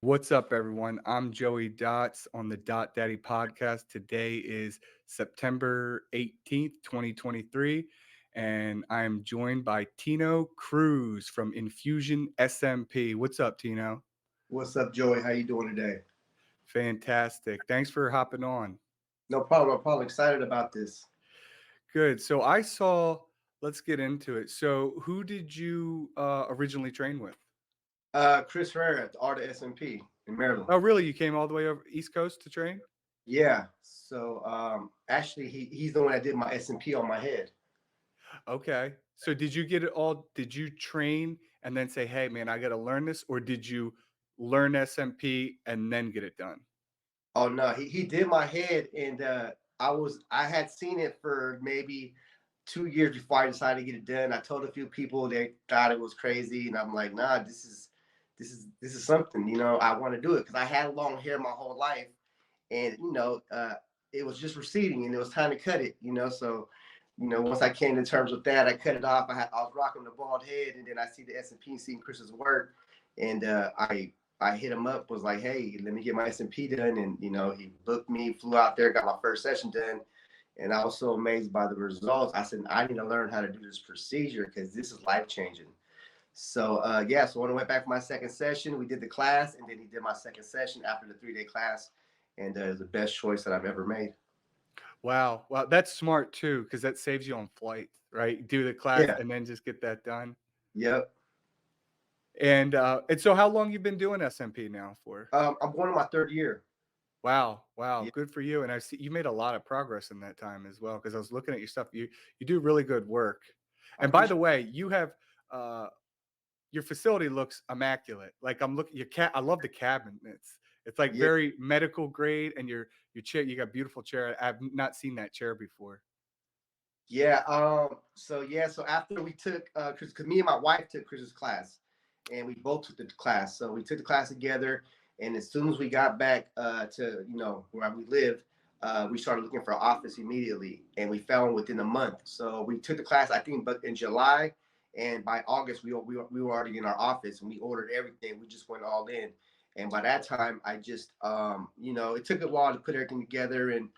What's up, everyone? I'm Joey Dots on the Daddy podcast. Today is September 18th, 2023, and I'm joined by Tino Cruz from Infusion SMP. What's up, Tino? What's up, Joey? How you doing today? Fantastic. Thanks for hopping on. No problem. I'm probably excited about this. Good. So I saw, let's get into it. So who did you originally train with? Chris Herrera at the Art of SMP in Maryland. Oh, really? You came all the way over East Coast to train? Yeah. So actually, he's the one that did my SMP on my head. Okay. So did you get it all? Did you train and then say, "Hey, man, I got to learn this," or did you learn SMP and then get it done? Oh no, he did my head, and I had seen it for maybe 2 years before I decided to get it done. I told a few people, they thought it was crazy, and I'm like, nah, this is something. I want to do it because I had long hair my whole life, and it was just receding, and it was time to cut it. So once I came to terms with that, I cut it off. I was rocking the bald head, and then I see the SMP and seeing Chris's work, and I hit him up, was like, hey, let me get my SMP done, and he booked me, flew out there, got my first session done, and I was so amazed by the results. I said, I need to learn how to do this procedure because this is life changing. So so when I went back for my second session, we did the class, and then he did my second session after the 3-day class, and it was the best choice that I've ever made. Wow. Wow, that's smart too, because that saves you on flight, right? Do the class Yeah. and then just get that done. Yep. And so how long you been doing SMP now for? I'm going to my third year. Wow, wow, Yeah. good for you. And I see you made a lot of progress in that time as well, because I was looking at your stuff. You do really good work. I And by the appreciate way, you have uh your facility looks immaculate. Like I'm looking your cat. I love the cabinets. It's like it. Yeah. very medical grade, and your chair. You got a beautiful chair. I've not seen that chair before. Yeah. So after we took Chris, because me and my wife took Chris's class, and we both took the class. So we took the class together, and as soon as we got back to where we lived, we started looking for an office immediately, and we found within a month. So we took the class, I think, but in July, and by August we were already in our office, and we ordered everything. We just went all in, and by that time, I just it took a while to put everything together and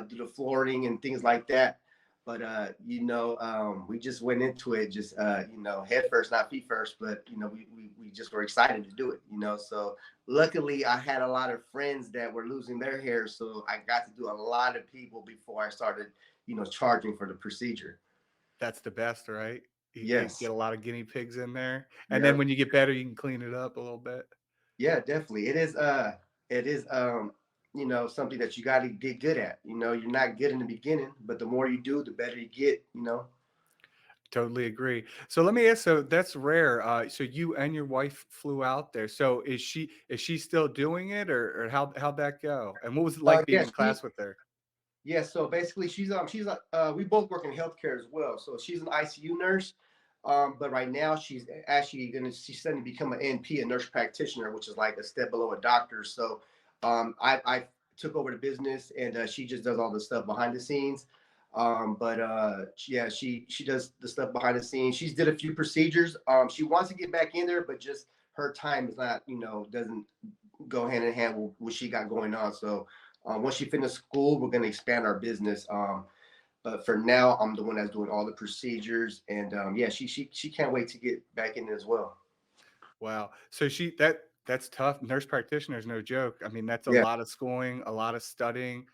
do the flooring and things like that. But we just went into it just head first, not feet first. But we just were excited to do it. So luckily I had a lot of friends that were losing their hair, so I got to do a lot of people before I started charging for the procedure. That's the best, right? You Yes. get a lot of guinea pigs in there, and then Yep. when you get better, you can clean it up a little bit. Yeah, definitely. It is something that you got to get good at. You're not good in the beginning, but the more you do, the better you get. Totally agree. So let me ask. So that's rare. So you and your wife flew out there. So is she still doing it, or how'd that go? And what was it like being Yeah, in class with her? yeah, so basically we both work in healthcare as well. So she's an ICU nurse, but right now she's studying to become an NP, a nurse practitioner, which is like a step below a doctor. So I took over the business, and she just does all the stuff behind the scenes. But yeah, she does the stuff behind the scenes. She's did a few procedures. She wants to get back in there, but just her time is not doesn't go hand in hand with what she got going on. So once she finishes school, we're going to expand our business. But for now, I'm the one that's doing all the procedures, and yeah, she can't wait to get back in as well. Wow. So that's tough. Nurse practitioner is no joke. I mean, that's a Yeah, lot of schooling, a lot of studying,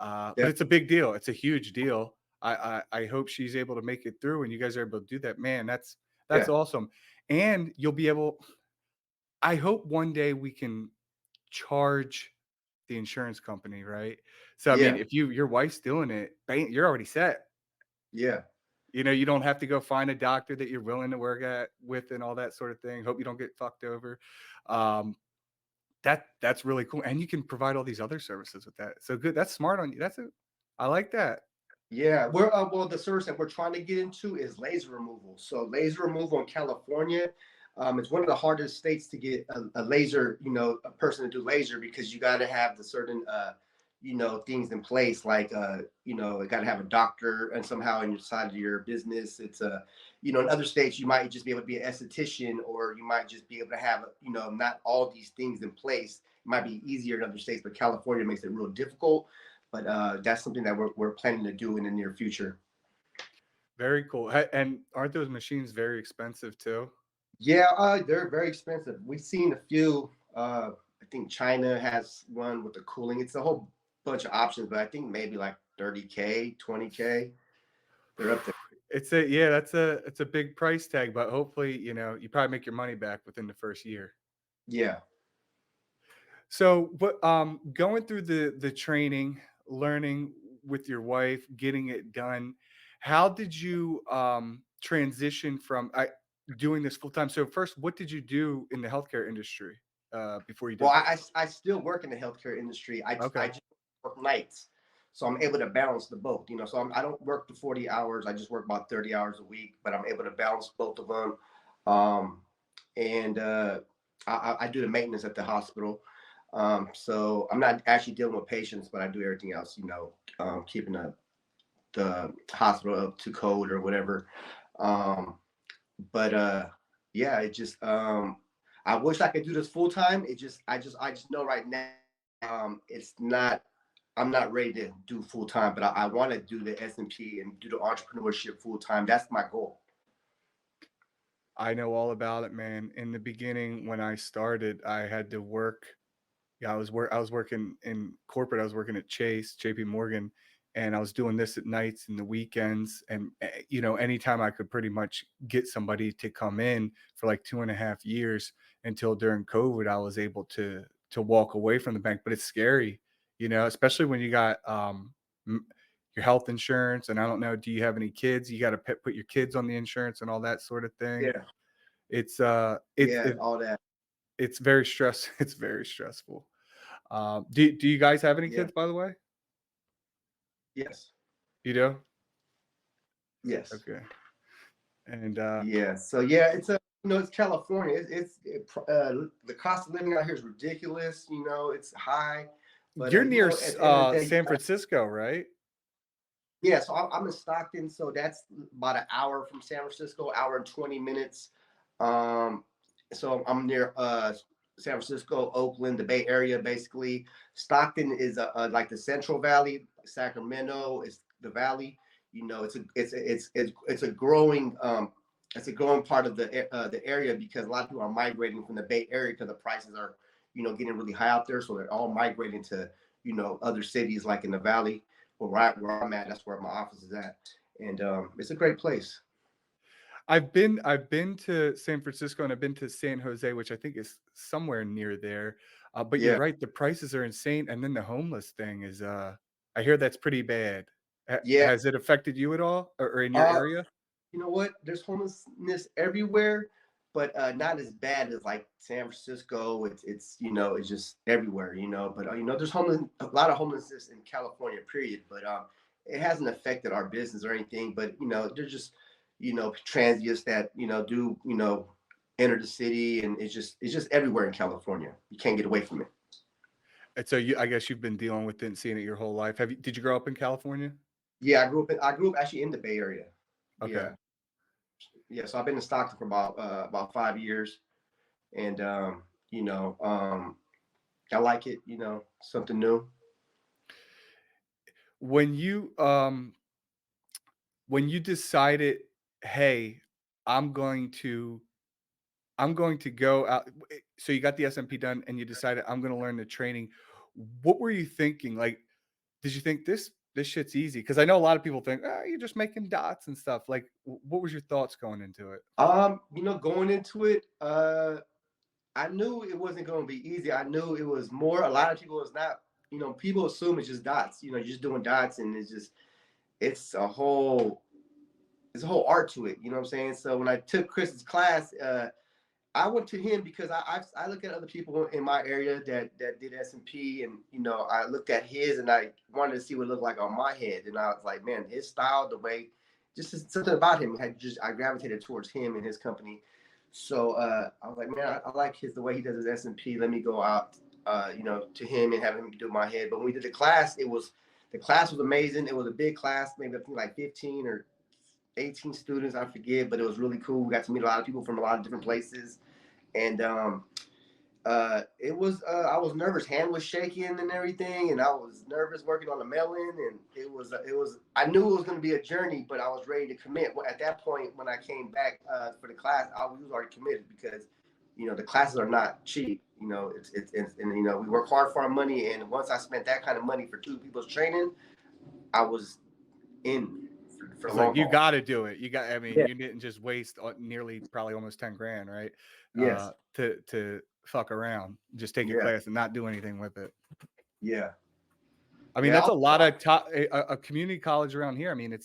yeah, but it's a big deal. It's a huge deal. I hope she's able to make it through, and you guys are able to do that. Man, that's yeah, awesome. And you'll be able. I hope one day we can charge the insurance company, right? So I mean, yeah, if your wife's doing it, bang, you're already set. yeah, You don't have to go find a doctor that you're willing to work at with and all that sort of thing. Hope you don't get fucked over. Um, that's really cool, and you can provide all these other services with that. So good. That's smart on you. I like that. yeah. Well, the service that we're trying to get into is laser removal. So laser removal in California, it's one of the hardest states to get a laser, a person to do laser, because you got to have the certain things in place like you got to have a doctor and somehow in your side of your business. It's in other states you might just be able to be an esthetician, or you might just be able to have not all these things in place. It might be easier in other states, but California makes it real difficult. But that's something that we're planning to do in the near future. Very cool. And aren't those machines very expensive too? Yeah, they're very expensive. We've seen a few. I think China has one with the cooling. It's a whole bunch of options, but I think maybe like 30K, 20K. They're up there. It's a yeah, it's a big price tag, but hopefully, you probably make your money back within the first year. Yeah. So, but going through the training, learning with your wife, getting it done, how did you transition from doing this full time? So, first, what did you do in the healthcare industry before you Well, did this? I still work in the healthcare industry. I Okay. just work nights, so I'm able to balance the both. So I don't work the 40 hours. I just work about 30 hours a week, but I'm able to balance both of them. Um, and I do the maintenance at the hospital. So I'm not actually dealing with patients, but I do everything else. Keeping the hospital up to code or whatever. Um, but yeah, it just I wish I could do this full time. I just know right now it's not. I'm not ready to do full time, but I want to do the SMP and do the entrepreneurship full time. That's my goal. I know all about it, man. In the beginning, when I started, I had to work. Yeah, I was working in corporate. I was working at Chase, JP Morgan, and I was doing this at nights and the weekends. And anytime I could pretty much get somebody to come in for like 2.5 years until during COVID, I was able to walk away from the bank. But it's scary, especially when you got m- your health insurance. And I don't know, do you have any kids? You got to put your kids on the insurance and all that sort of thing. Yeah, It's yeah, all that. it's very it's very stressful. Do you guys have any Yeah, kids, by the way? yes, You do? yes, Okay. And, yeah. So yeah, it's California. The cost of living out here is ridiculous. It's high, but you're near at the end of the day, San Francisco, right? yeah, so I'm in Stockton, so that's about an hour from San Francisco, hour and 20 minutes. Um, so I'm near San Francisco, Oakland, the Bay Area, basically. Stockton is like the Central Valley. Sacramento is the Valley. It's a growing part of the area because a lot of people are migrating from the Bay Area because the prices are getting really high out there, so they're all migrating to other cities like in the Valley where I'm at. That's where my office is at, and it's a great place. I've been to San Francisco and I've been to San Jose, which I think is somewhere near there. But you're Yeah, right, the prices are insane, and then the homeless thing is, I hear that's pretty bad. yeah. Has it affected you at all or in your Uh, area? you know what? There's homelessness everywhere, but not as bad as like San Francisco. It's just everywhere. But there's a lot of homelessness in California. Period. But it hasn't affected our business or anything. But there's just transients that do enter the city, and it's just everywhere in California. You can't get away from it. And so I guess you've been dealing with it and seeing it your whole life. Did you grow up in California? Yeah, I grew up actually in the Bay Area. Okay. Yeah, yeah. So I've been in Stockton for about 5 years, and I like it. Something new. When you when you decided, "Hey, I'm going to I'm going to go out," so you got the SMP done and you decided, "I'm gonna learn the training." What were you thinking? Like, did you think this shit's easy? Because I know a lot of people think, "Ah, you're just making dots and stuff." Like, what was your thoughts going into it? Going into it, I knew it wasn't going to be easy. I knew it was more. A lot of people is not. People assume it's just dots. You're just doing dots, and it's a whole it's a whole art to it. You know what I'm saying? So when I took Chris's class, I went to him because I look at other people in my area that did SMP, and I looked at his and I wanted to see what it looked like on my head, and I was like, man, his style, the way, just something about him I gravitated towards him and his company. So I was like, man, I like the way he does his SMP. Let me go out to him and having him do my head. But when we did the class was amazing. It was a big class, maybe I think like 15 or 18 students, I forget, but it was really cool. We got to meet a lot of people from a lot of different places, and it was I was nervous. Hand was shaking and everything, and I was nervous working on the mail-in, and it was I knew it was going to be a journey, but I was ready to commit. At that point, when I came back for the class, I was already committed because the classes are not cheap. It's and we work hard for our money, and once I spent that kind of money for two people's training, I was in for the It's long like you haul. got to do it. I mean, Yeah. you didn't just waste nearly probably almost 10 grand, right? Yes. To fuck around, just take a Yeah. class and not do anything with it. Yeah. I mean, Yeah. that's a lot of a community college around here. I mean,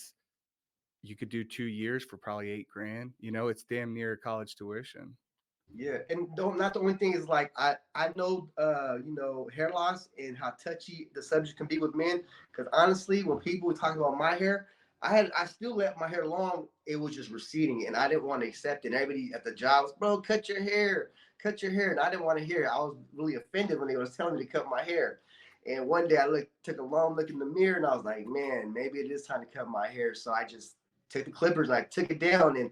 you could do 2 years for probably 8 grand. It's damn near college tuition. Yeah, and don't not the only thing is like I know hair loss and how touchy the subject can be with men. Because honestly, when people talk about my hair, I still let my hair long. It was just receding, and I didn't want to accept it. And everybody at the job was, bro, cut your hair, and I didn't want to hear it. I was really offended when they was telling me to cut my hair. And one day took a long look in the mirror, and I was like, man, maybe it is time to cut my hair. So I just took the clippers and I took it down, and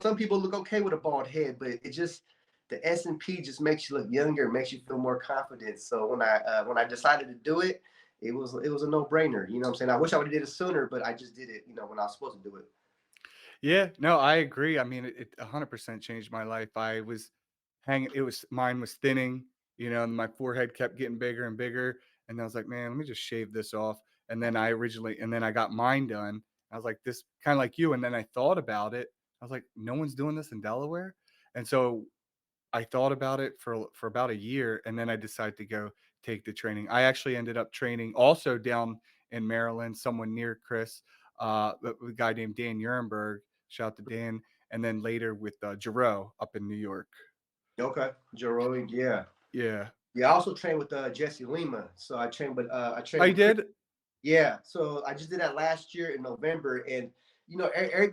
some people look okay with a bald head, but it just the SMP just makes you look younger, makes you feel more confident. So when I decided to do it, it was a no brainer. You know what I'm saying? I wish I would have did it sooner, but I just did it. When I was supposed to do it. Yeah, no, I agree. I mean, it 100% changed my life. I was mine was thinning, and my forehead kept getting bigger and bigger. And I was like, man, let me just shave this off. And then I got mine done. I was like, this kind of like you. And then I thought about it. I was like, no one's doing this in Delaware. And so I thought about it for about a year, and then I decided to go take the training. I actually ended up training also down in Maryland, someone near Chris, a guy named Dan Urenberg. Shout out to Dan. And then later with Jarreau up in New York. Okay, Jeroid, yeah, Yeah. yeah. I also trained with Jesse Lima, so I trained I with Chris. did. Yeah, so I just did that last year in November, and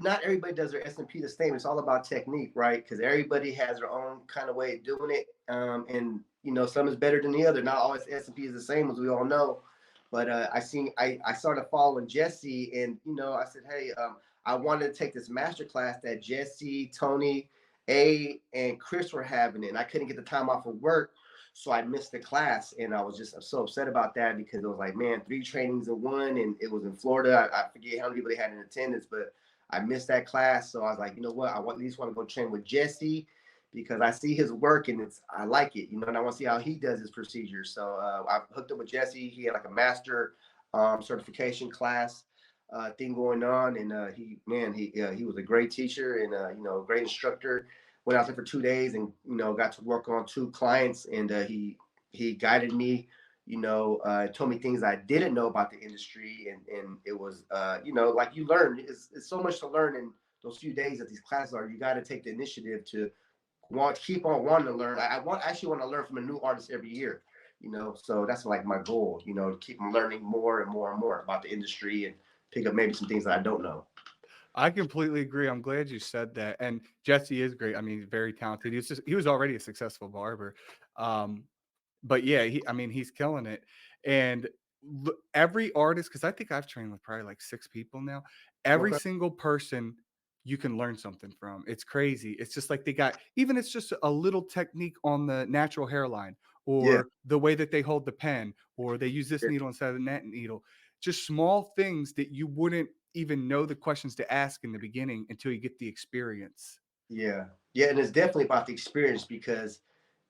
not everybody does their SMP the same. It's all about technique, right? Because everybody has their own kind of way of doing it, and some is better than the other. Not always SMP is the same, as we all know. But I started following Jesse, and I said, hey, I wanted to take this master class that Jesse, Tony, and Chris were having, and I couldn't get the time off of work. So I missed the class, and I was just so upset about that because it was like, man, 3 trainings in one, and it was in Florida. I forget how many people they had in attendance, but I missed that class. So I was like, you know what? At least want to go train with Jesse because I see his work and I like it, and I want to see how he does his procedure. So I hooked up with Jesse. He had like a master certification class thing going on, and he was a great teacher and great instructor. Went out there for 2 days and got to work on 2 clients, and he guided me, told me things I didn't know about the industry, and it was like you learn. It's so much to learn in those few days that these classes are. You got to take the initiative to keep on wanting to learn. Actually want to learn from a new artist every year. So that's like my goal. To keep learning more and more and more about the industry and pick up maybe some things that I don't know. I completely agree. I'm glad you said that. And Jesse is great. I mean, he's very talented. He was already a successful barber. Um, but yeah, I mean, he's killing it. And every artist, because I think I've trained with probably like 6 people now, every Okay. single person you can learn something from. It's crazy. It's just like even it's just a little technique on the natural hairline Yeah. or the way that they hold the pen or they use this needle instead of the net needle. Just small things that you wouldn't even know the questions to ask in the beginning until you get the experience. Yeah. Yeah. And it's definitely about the experience because,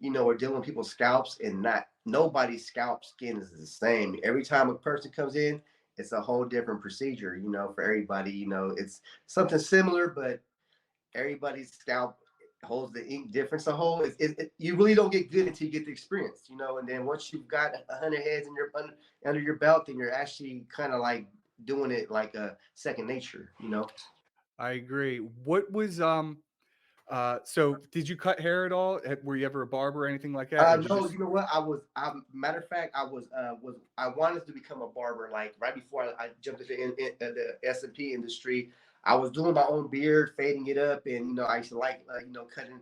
we're dealing with people's scalps and not nobody's scalp skin is the same. Every time a person comes in, it's a whole different procedure, for everybody. It's something similar, but everybody's scalp holds the ink difference. A whole, you really don't get good until you get the experience, and then once you've got 100 heads in under your belt, then you're actually kind of like doing it like a second nature. I agree. What was so did you cut hair at all? Were you ever a barber or anything like that? Or did you No, just you know what? Matter of fact, I wanted to become a barber like right before I jumped into the SMP industry. I was doing my own beard, fading it up, and I used to like cutting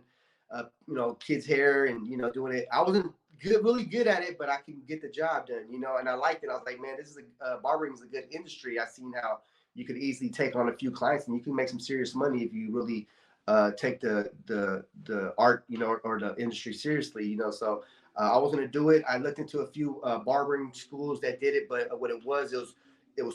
kids' hair and doing it. I wasn't good, really good at it, but I can get the job done, and I liked it. I was like, man, this is barbering is a good industry. I seen how you could easily take on a few clients and you can make some serious money if you really take the art, or the industry seriously, So I was gonna do it. I looked into a few barbering schools that did it, but what it was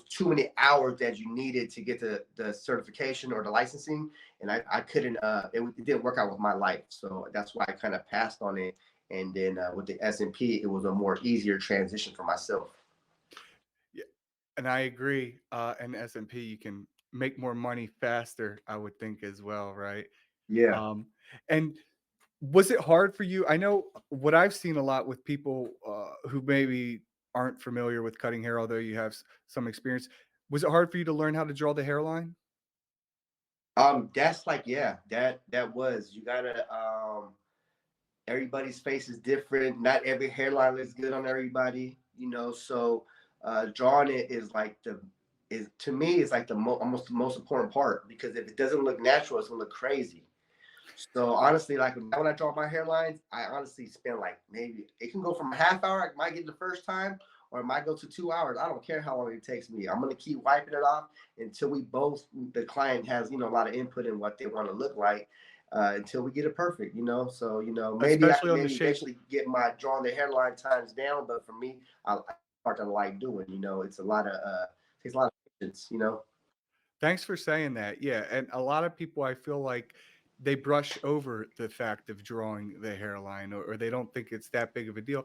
too many hours that you needed to get the certification or the licensing, and I couldn't. It didn't work out with my life, so that's why I kind of passed on it. And then with the SMP, it was a more easier transition for myself. Yeah, and I agree. In SMP, you can make more money faster, I would think as well, right? Yeah. Um, and was it hard for you? I know what I've seen a lot with people who maybe aren't familiar with cutting hair, although you have some experience. Was it hard for you to learn how to draw the hairline? That's like, yeah, that was, you gotta, everybody's face is different. Not every hairline looks good on everybody, so drawing it is like is to me is like almost the most important part, because if it doesn't look natural, it's gonna look crazy. So honestly, like when I draw my hairlines, I honestly spend like, maybe it can go from a half hour, I might get the first time, or it might go to 2 hours. I don't care how long it takes me. I'm gonna keep wiping it off until the client has, a lot of input in what they want to look like, until we get it perfect, So maybe I Especially can on the maybe shape. eventually get my drawing the hairline times down, but for me, I part that I like doing. It's a lot of takes a lot of patience. Thanks for saying that. Yeah, and a lot of people, I feel like they brush over the fact of drawing the hairline, or they don't think it's that big of a deal.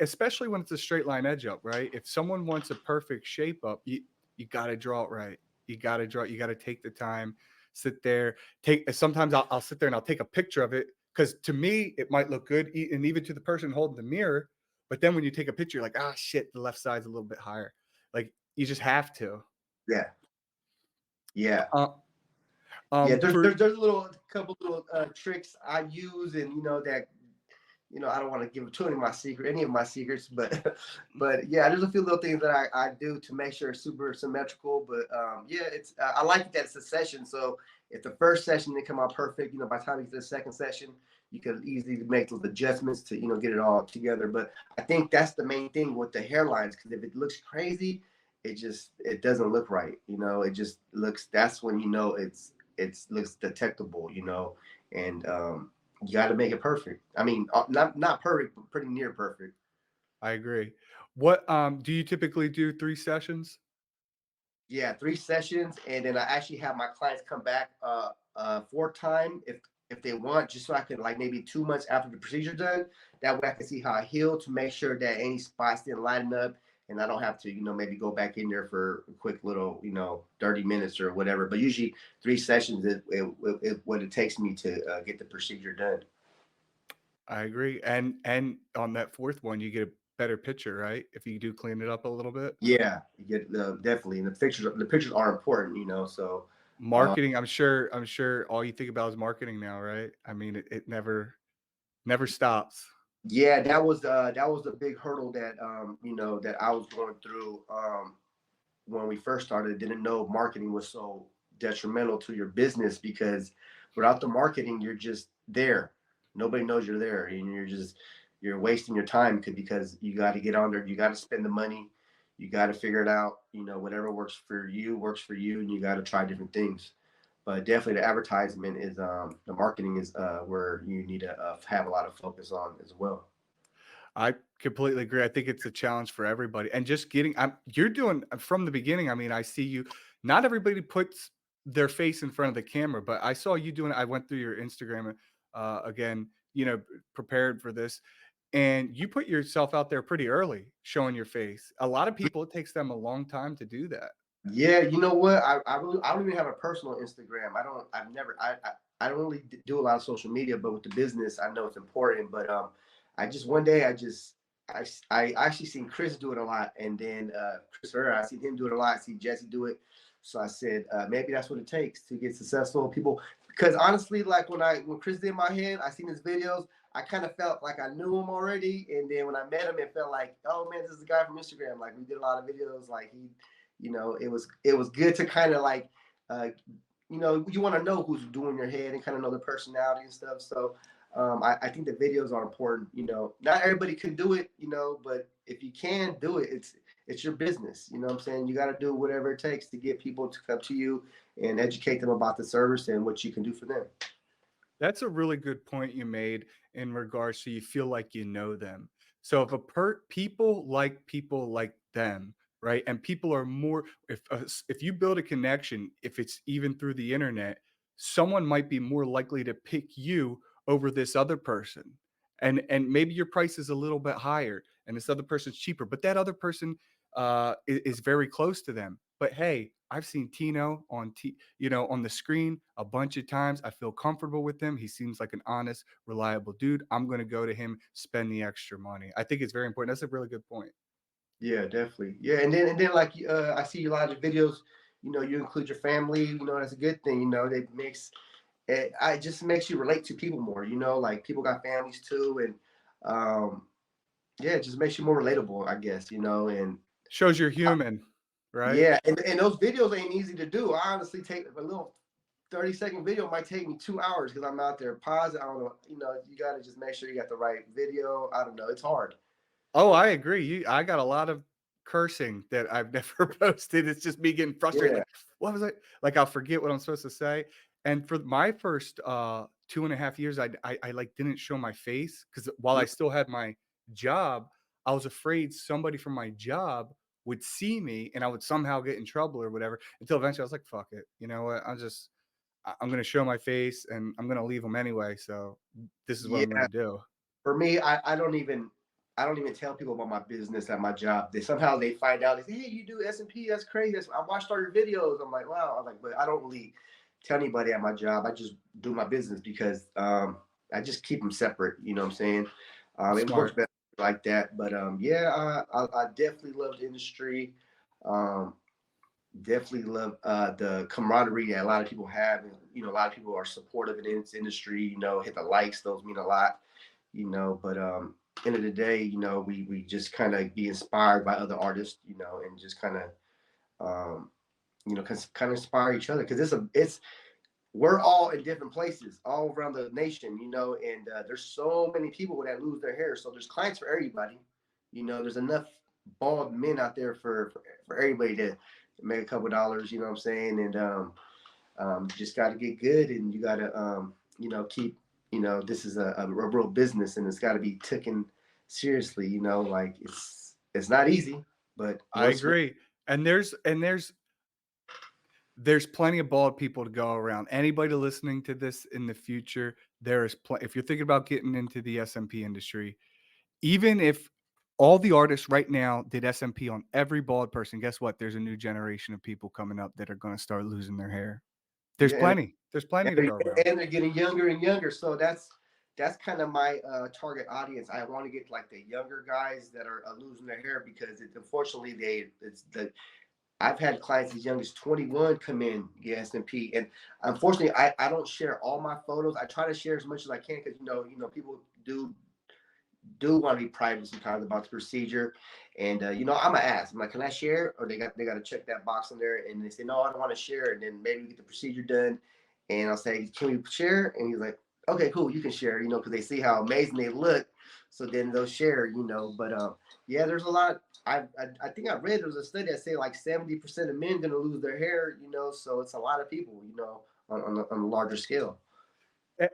Especially when it's a straight line edge up, right? If someone wants a perfect shape up, you got to draw it right. You got to draw. You got to take the time, sit there. Sometimes I'll sit there and I'll take a picture of it, because to me it might look good, and even to the person holding the mirror. But then when you take a picture, you're like, ah, shit, the left side's a little bit higher. Like you just have to. Yeah, yeah. Uh, Yeah, there's for there's there's a couple little tricks I use, and that I don't want to give too any of my secrets, but but yeah, there's a few little things that I do to make sure it's super symmetrical. But yeah, it's I like that it's a session. So if the first session didn't come out perfect, by the time you get to the second session, you can easily make those adjustments to get it all together. But I think that's the main thing with the hairlines, because if it looks crazy, it doesn't look right. It just looks. That's when it looks detectable. And you got to make it perfect. I mean, not perfect, but pretty near perfect. I agree. What, do you typically do 3 sessions? Yeah, 3 sessions, and then I actually have my clients come back fourth time if they want, just so I can, like, maybe 2 months after the procedure done. That way I can see how I heal, to make sure that any spots didn't lighten up, and I don't have to, maybe go back in there for a quick little, 30 minutes or whatever. But usually 3 sessions is what it takes me to get the procedure done. I agree, and on that 4th one, you get a better picture, right? If you do clean it up a little bit. Yeah, you get definitely, and the pictures are important, So Marketing, I'm sure all you think about is marketing now, right? I mean, it never stops. yeah, that was the big hurdle that that I was going through when we first started. Didn't know marketing was so detrimental to your business, because without the marketing, you're just there. Nobody knows you're there, and you're wasting your time, because you got to get on there. You got to spend the money. You got to figure it out. Whatever works for you, and you got to try different things. But definitely the advertisement is the marketing is where you need to have a lot of focus on as well. I completely agree. I think it's a challenge for everybody. And just getting you're doing from the beginning. I mean, I see you. Not everybody puts their face in front of the camera, but I saw you doing it. I went through your Instagram again, prepared for this. And you put yourself out there pretty early, showing your face. A lot of people, it takes them a long time to do that. Yeah, you know what? I don't even have a personal Instagram. I don't really do a lot of social media, but with the business, I know it's important. But I just one day I actually seen Chris do it a lot, and then Chris Herrera, I seen him do it a lot. I see Jesse do it, so I said maybe that's what it takes to get successful people. Because honestly, like when Chris did my head, I seen his videos. I kind of felt like I knew him already, and then when I met him, it felt like, oh man, this is the guy from Instagram. Like, we did a lot of videos. Like, it was good to kind of like you want to know who's doing your head and kind of know the personality and stuff. So I think the videos are important. Not everybody can do it, but if you can do it, it's your business. You know what I'm saying? You got to do whatever it takes to get people to come to you and educate them about the service and what you can do for them. That's a really good point you made in regards to you feel like you know them. So if a people like them, right? And people are more if you build a connection, if it's even through the internet, someone might be more likely to pick you over this other person. And maybe your price is a little bit higher and this other person's cheaper, but that other person is very close to them. But hey, I've seen Tino on the screen a bunch of times. I feel comfortable with him. He seems like an honest, reliable dude. I'm going to go to him, spend the extra money. I think it's very important. That's a really good point. Yeah, definitely. Yeah, and then like I see a lot of videos. You include your family. That's a good thing. It makes it just makes you relate to people more. Like people got families too, and yeah, it just makes you more relatable, I guess. And Shows you're human, right? yeah, and those videos ain't easy to do. I honestly take a little 30-second video might take me 2 hours because I'm out there pause. I don't know. You got to just make sure you got the right video. I don't know. It's hard. Oh, I agree. I got a lot of cursing that I've never posted. It's just me getting frustrated. Yeah. Like, what was I like? I'll forget what I'm supposed to say. And for my first 2.5 years, I like didn't show my face because while I still had my job, I was afraid somebody from my job would see me and I would somehow get in trouble or whatever. Until eventually I was like, fuck it. You know what? I'm gonna show my face and I'm gonna leave them anyway. So this is what I'm Yeah. gonna do. For me, I don't even tell people about my business at my job. They find out. They say, "Hey, you do SMP? That's crazy. I watched all your videos." I'm like, "Wow." I'm like, but I don't really tell anybody at my job. I just do my business because I just keep them separate. You know what I'm saying? It works Smart. better like that. But yeah, I definitely love the industry. Um, Definitely love the camaraderie that a lot of people have. And, a lot of people are supportive in this industry. Hit the likes; those mean a lot. But end of the day, we just kind of be inspired by other artists, and just kind of kind of inspire each other because it's we're all in different places all around the nation, and there's so many people that lose their hair. So there's clients for everybody. There's enough bald men out there for everybody to make a couple dollars. You know what I'm saying? And just got to get good, and you got to keep. This is a real business, and it's got to be taken seriously. Like it's not easy, but I once agree. And there's plenty of bald people to go around. Anybody listening to this in the future, if you're thinking about getting into the SMP industry, even if all the artists right now did SMP on every bald person, guess what? There's a new generation of people coming up that are going to start losing their hair. There's yeah, and plenty. There's plenty to they're, go around. and they're getting younger and younger. So that's kind of my target audience. I want to get like the younger guys that are losing their hair because unfortunately it's the I've had clients as young as 21 come in get SMP, and unfortunately, I don't share all my photos. I try to share as much as I can because people do want to be private sometimes about the procedure, and I'm gonna ask. I'm like, can I share? Or they got to check that box in there, and they say no, I don't want to share. And then maybe we get the procedure done, and I'll say, can we share? And he's like, okay, cool, you can share. Because they see how amazing they look, so then they'll share. But yeah, there's a lot. I think I read there was a study that say like 70% of men gonna lose their hair. So it's a lot of people. On a larger scale.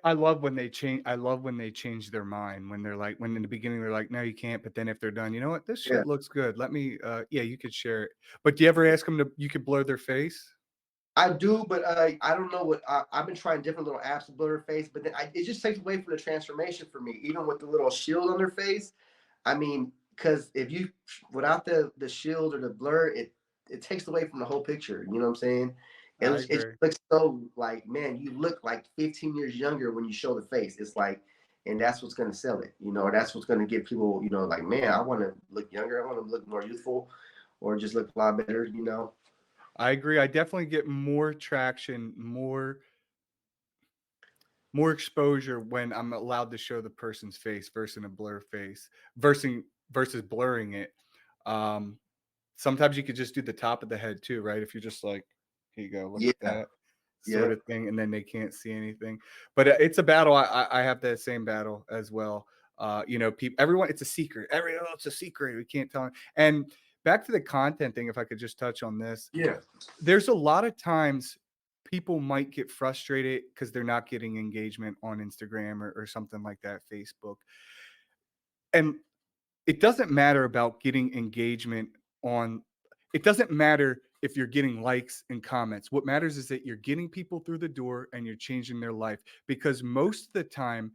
I love when they change. I love when they change their mind when they're like, when in the beginning they're like, no, you can't. But then if they're done, you know what? This Yeah. shit looks good. Yeah, you could share it. But do you ever ask them you could blur their face? I do, but I don't know what I've been trying different little apps to blur their face, but then it just takes away from the transformation for me. Even with the little shield on their face, I mean, because if you without the shield or the blur, it takes away from the whole picture. You know what I'm saying? It I looks it agree. looks so like man, you look like 15 years younger when you show the face. It's like, and that's what's going to sell it. Or that's what's going to get people. Like man, I want to look younger. I want to look more youthful, or just look a lot better. I agree. I definitely get more traction, more exposure when I'm allowed to show the person's face versus a blur face versus blurring it. Sometimes you could just do the top of the head too, right? If you're just like, here you go, look at Yeah. that. Yeah. sort of thing, and then they can't see anything. But it's a battle. I have that same battle as well. People, everyone, it's a secret. It's a secret. We can't tell. And back to the content thing, if I could just touch on this, Yeah. there's a lot of times people might get frustrated because they're not getting engagement on Instagram or something like that, Facebook. And it doesn't matter about getting engagement on it doesn't matter if you're getting likes and comments. What matters is that you're getting people through the door and you're changing their life, because most of the time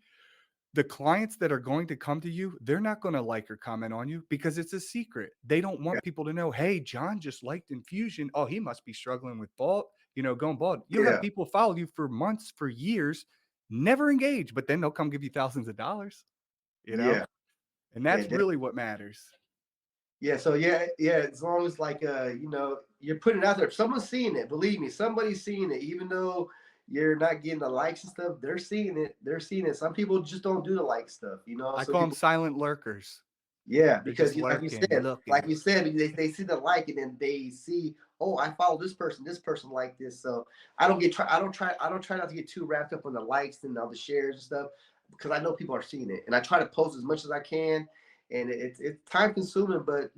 the clients that are going to come to you, they're not going to like or comment on you because it's a secret. They don't Yeah. want people to know, hey, John just liked Infusion. Oh, he must be struggling with bald, going bald. You'll have Yeah. people follow you for months, for years, never engage, but then they'll come give you thousands of dollars, you know? Yeah. And Yeah. that's really what matters. Yeah, so yeah, as long as like you're putting it out there. If someone's seeing it, believe me, somebody's seeing it. Even though you're not getting the likes and stuff, they're seeing it. They're seeing it. Some people just don't do the like stuff, I Some call them people, silent lurkers. yeah, They're because just you, lurking, like looking. you said, they see the like and then they see, oh, I follow this person like this. So I don't try not to get too wrapped up on the likes and all the shares and stuff because I know people are seeing it, and I try to post as much as I can, and it's time consuming, but at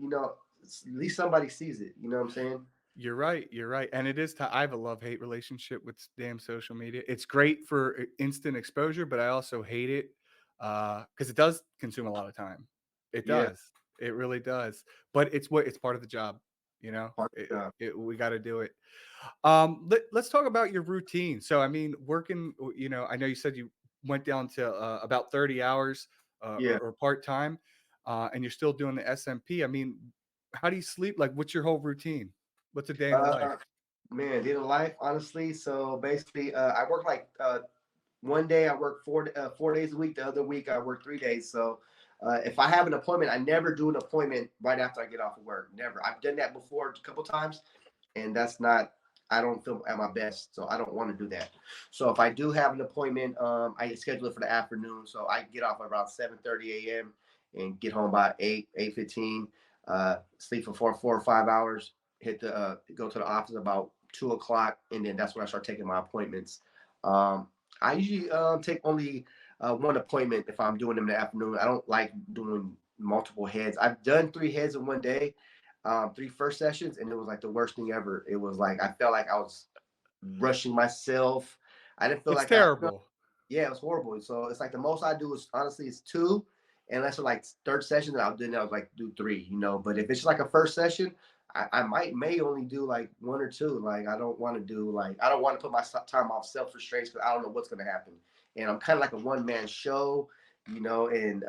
least somebody sees it. You know what I'm saying? You're right. You're right. And it is. I have a love-hate relationship with damn social media. It's great for instant exposure, but I also hate it because it does consume a lot of time. It Yeah, does. It really does. But it's part of the job. part of the job. We got to do it. Let's talk about your routine. So, I mean, working. I know you said you went down to about 30 hours Yeah. or part time, and you're still doing the SMP. I mean, how do you sleep? Like, what's your whole routine? What's a day in the life? Uh, Man, day in life, honestly. So basically, I work like one day I work 4 days a week. The other week I work 3 days. So if I have an appointment, I never do an appointment right after I get off of work. Never. I've done that before a couple times, and that's not. I don't feel at my best, so I don't want to do that. So if I do have an appointment, I schedule it for the afternoon. So I get off around 7:30 a.m. and get home by 8:15. Sleep for 4 or 5 hours. Hit the go to the office about 2 o'clock, and then that's when I start taking my appointments. Um, I usually take only one appointment if I'm doing them in the afternoon. I don't like doing multiple heads. I've done 3 heads in one day, 3 first sessions, and it was like the worst thing ever. It was like I felt like I was rushing myself. I didn't feel It's like I. terrible. Yeah, it was horrible. So it's like the most I do is honestly it's two, and that's like third session. Then I'll like do three, But if it's like a first session, I may only do like one or two. Like I don't want to do like I don't want to put my time off self restraints because I don't know what's gonna happen. And I'm kind of like a one man show, and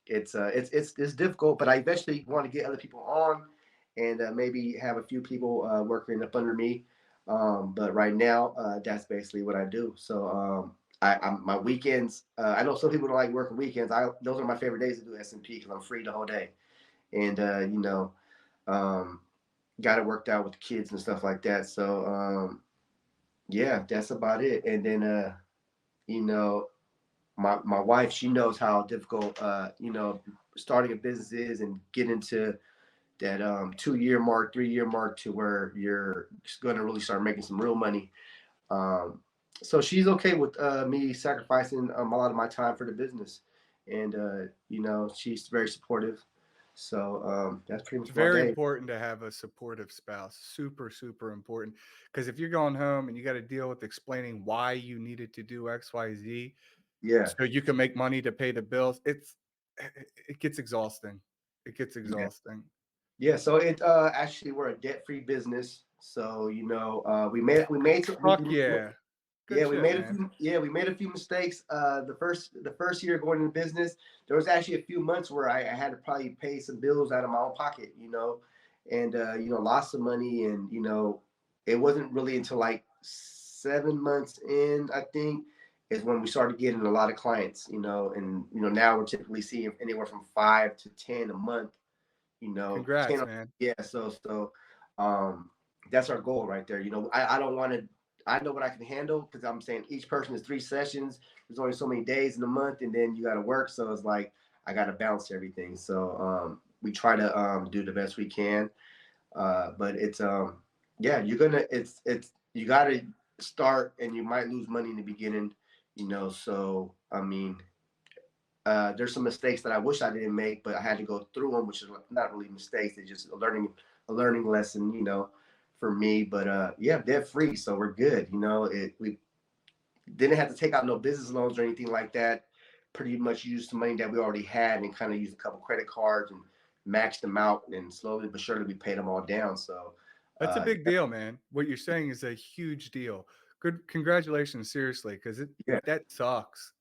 it's difficult. But I eventually want to get other people on, and maybe have a few people working up under me. But right now, that's basically what I do. So my weekends. I know some people don't like working weekends. Those are my favorite days to do SMP because I'm free the whole day, and um, got it worked out with the kids and stuff like that. So yeah, that's about it. And then you know, my wife, she knows how difficult starting a business is and getting into that 2 year mark, 3 year mark to where you're going to really start making some real money. Um, so she's okay with me sacrificing a lot of my time for the business, and she's very supportive. So that's pretty It's much my very day. important to have a supportive spouse. Super, super important. Because if you're going home and you got to deal with explaining why you needed to do X, Y, Z, Yeah, so you can make money to pay the bills, it gets exhausting. It gets yeah, exhausting. yeah. So it actually we're a debt free business. So we made some, Fuck yeah. Good yeah, we shit, made a man. few. Yeah, we made a few mistakes. The first year going into business, there was actually a few months where I had to probably pay some bills out of my own pocket, and lost some money, and it wasn't really until like 7 months in, I think, is when we started getting a lot of clients, and now we're typically seeing anywhere from 5 to 10 a month, 10. Congrats, man. Yeah, so um that's our goal right there. I don't want to. I know what I can handle because I'm saying each person is 3 sessions. There's only so many days in a month, and then you got to work. So it's like I got to balance everything. So we try to do the best we can. But it's yeah, you're gonna it's you gotta. start and you might lose money in the beginning, So I mean, there's some mistakes that I wish I didn't make, but I had to go through them, which is not really mistakes. They're just a learning lesson, for me. But yeah, debt free, so we're good. We didn't have to take out no business loans or anything like that. Pretty much used the money that we already had and kind of used a couple credit cards and maxed them out, and slowly but surely we paid them all down. So That's a big deal, man. What you're saying is a huge deal. Good, congratulations, seriously, because it yeah, that sucks.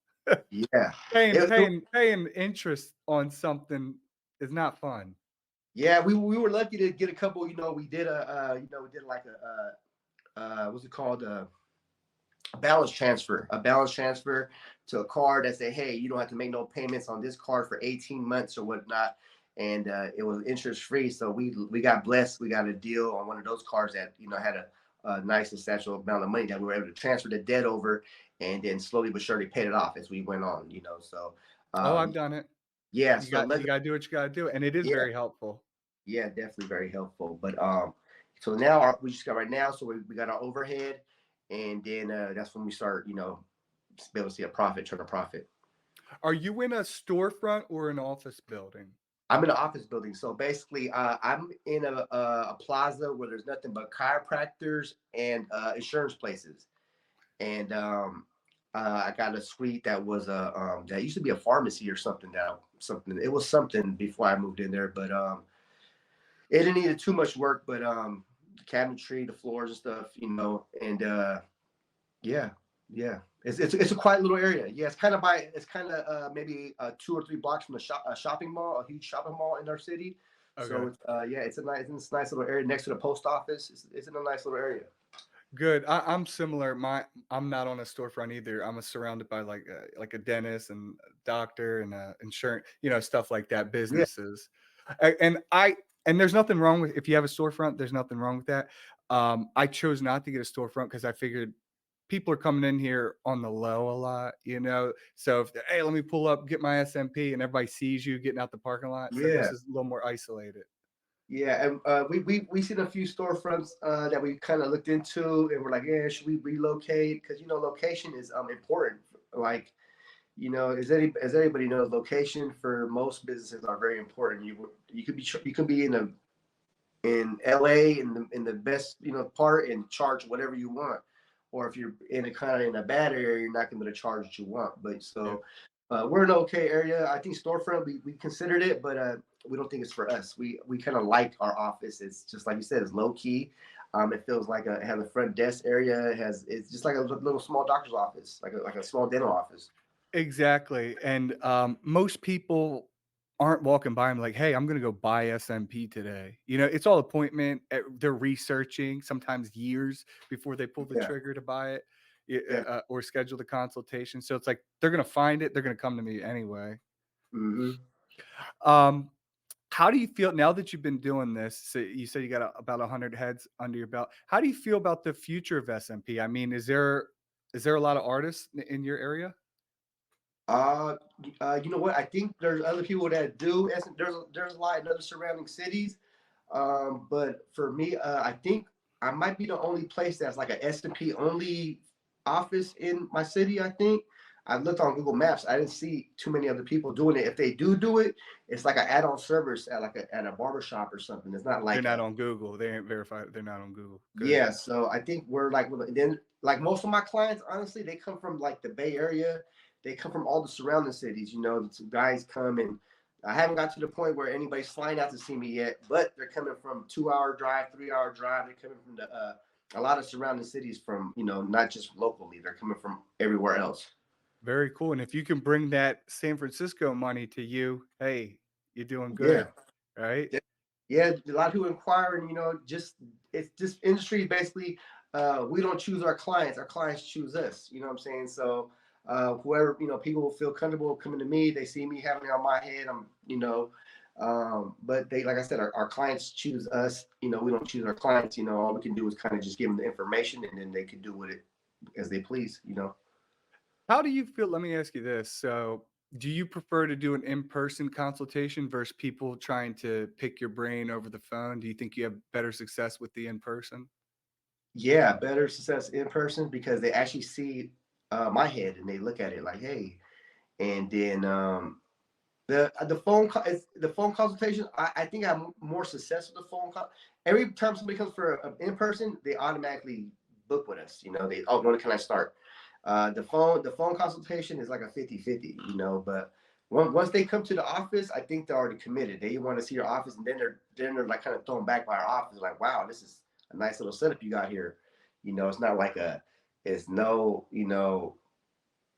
yeah. Paying It, it, paying paying interest on something is not fun. yeah, we were lucky to get a couple. We did like what's it called? A balance transfer to a card that say, hey, you don't have to make no payments on this card for 18 months or whatnot. And it was interest free. So we got blessed. We got a deal on one of those cards that, had a nice substantial amount of money that we were able to transfer the debt over, and then slowly but surely paid it off as we went on. So, Oh, I've um, done it. yeah. You So got you gotta do what you gotta do, and it is yeah, very helpful. yeah, definitely very helpful. But so now we just got right now. So we got our overhead, and then that's when we start, be able to see a profit, turn a profit. Are you in a storefront or an office building? I'm in an office building, so basically, I'm in a plaza where there's nothing but chiropractors and insurance places, and I got a suite that was that used to be a pharmacy or something. Now something it was something before I moved in there, but it didn't need too much work, but the cabinetry, the floors and stuff, and yeah, yeah. It's a quiet little area. Yeah, it's kind of maybe 2 or 3 blocks from a shopping mall, a huge shopping mall in our city. So Okay. it's yeah, it's a nice little area next to the post office. It's in a nice little area. Good. I'm similar. I'm not on a storefront either. I'm surrounded by like a dentist and a doctor and insurance, stuff like that, Yeah, businesses. And there's nothing wrong with if you have a storefront. There's nothing wrong with that. I chose not to get a storefront because I figured people are coming in here on the low a lot. So if hey, let me pull up, get my SMP, and everybody sees you getting out the parking lot. So this yeah. is a little more isolated. Yeah, and we seen a few storefronts that we kind of looked into, and we're like, yeah, should we relocate? Because location is important. Like, as everybody knows, location for most businesses are very important. You could be in LA in the best part and charge whatever you want, or if you're in a kind of in a bad area, you're not going to be able to charge what you want. But Yeah. so we're in an okay area. I think storefront we considered it, but we don't think it's for us. We kind of like our office. It's just like you said, it's low key. It feels like it has a front desk area. It's just like a little small doctor's office, like a small dental office. Exactly, and, most people aren't walking by and like, "Hey, I'm gonna go buy SMP today." It's all appointment, they're researching sometimes years before they pull the Yeah, trigger to buy it, yeah. or schedule the consultation, so it's like, they're gonna find it, they're gonna come to me anyway. Hmm. Um, how do you feel now that you've been doing this? So you said you got about 100 heads under your belt. How do you feel about the future of SMP? I mean, is there a lot of artists in your area? Uh, you know what? I think there's other people that do. There's a lot in other surrounding cities. But for me, I think I might be the only place that's like a SMP only office in my city. I think I looked on Google Maps. I didn't see too many other people doing it. If they do it, it's like an add-on service at at a barber shop or something. It's not They're like not a on Google. They ain't verified. They're not on Google. Good. yeah. So I think we're like then like most of my clients, honestly, they come from like the Bay Area. They come from all the surrounding cities. The guys come and I haven't got to the point where anybody's flying out to see me yet, but they're coming from 2 hour drive, 3 hour drive. They're coming from a lot of surrounding cities from not just locally. They're coming from everywhere else. Very cool. And if you can bring that San Francisco money to you, hey, you're doing Yeah. good, right? Yeah, a lot of people inquire, and just it's just industry basically. We don't choose our clients choose us. You know what I'm saying? So whoever people will feel comfortable coming to me. They see me having it on my head. But they like I said, our clients choose us. We don't choose our clients. All we can do is kind of just give them the information, and then they can do with it as they please. How do you feel? Let me ask you this. So, do you prefer to do an in-person consultation versus people trying to pick your brain over the phone? Do you think you have better success with the in-person? Yeah, better success in person because they actually see my head and they look at it like, hey, and then the phone consultation. I think I'm more success with the phone call. Every time somebody comes for an in person, they automatically book with us. You know, they when can I start? The phone consultation is like a 50-50, you know, but once they come to the office, I think they're already committed. They want to see your office, and then they're like kind of thrown back by our office, like, wow, this is a nice little setup you got here. You know, it's not like it's no, you know,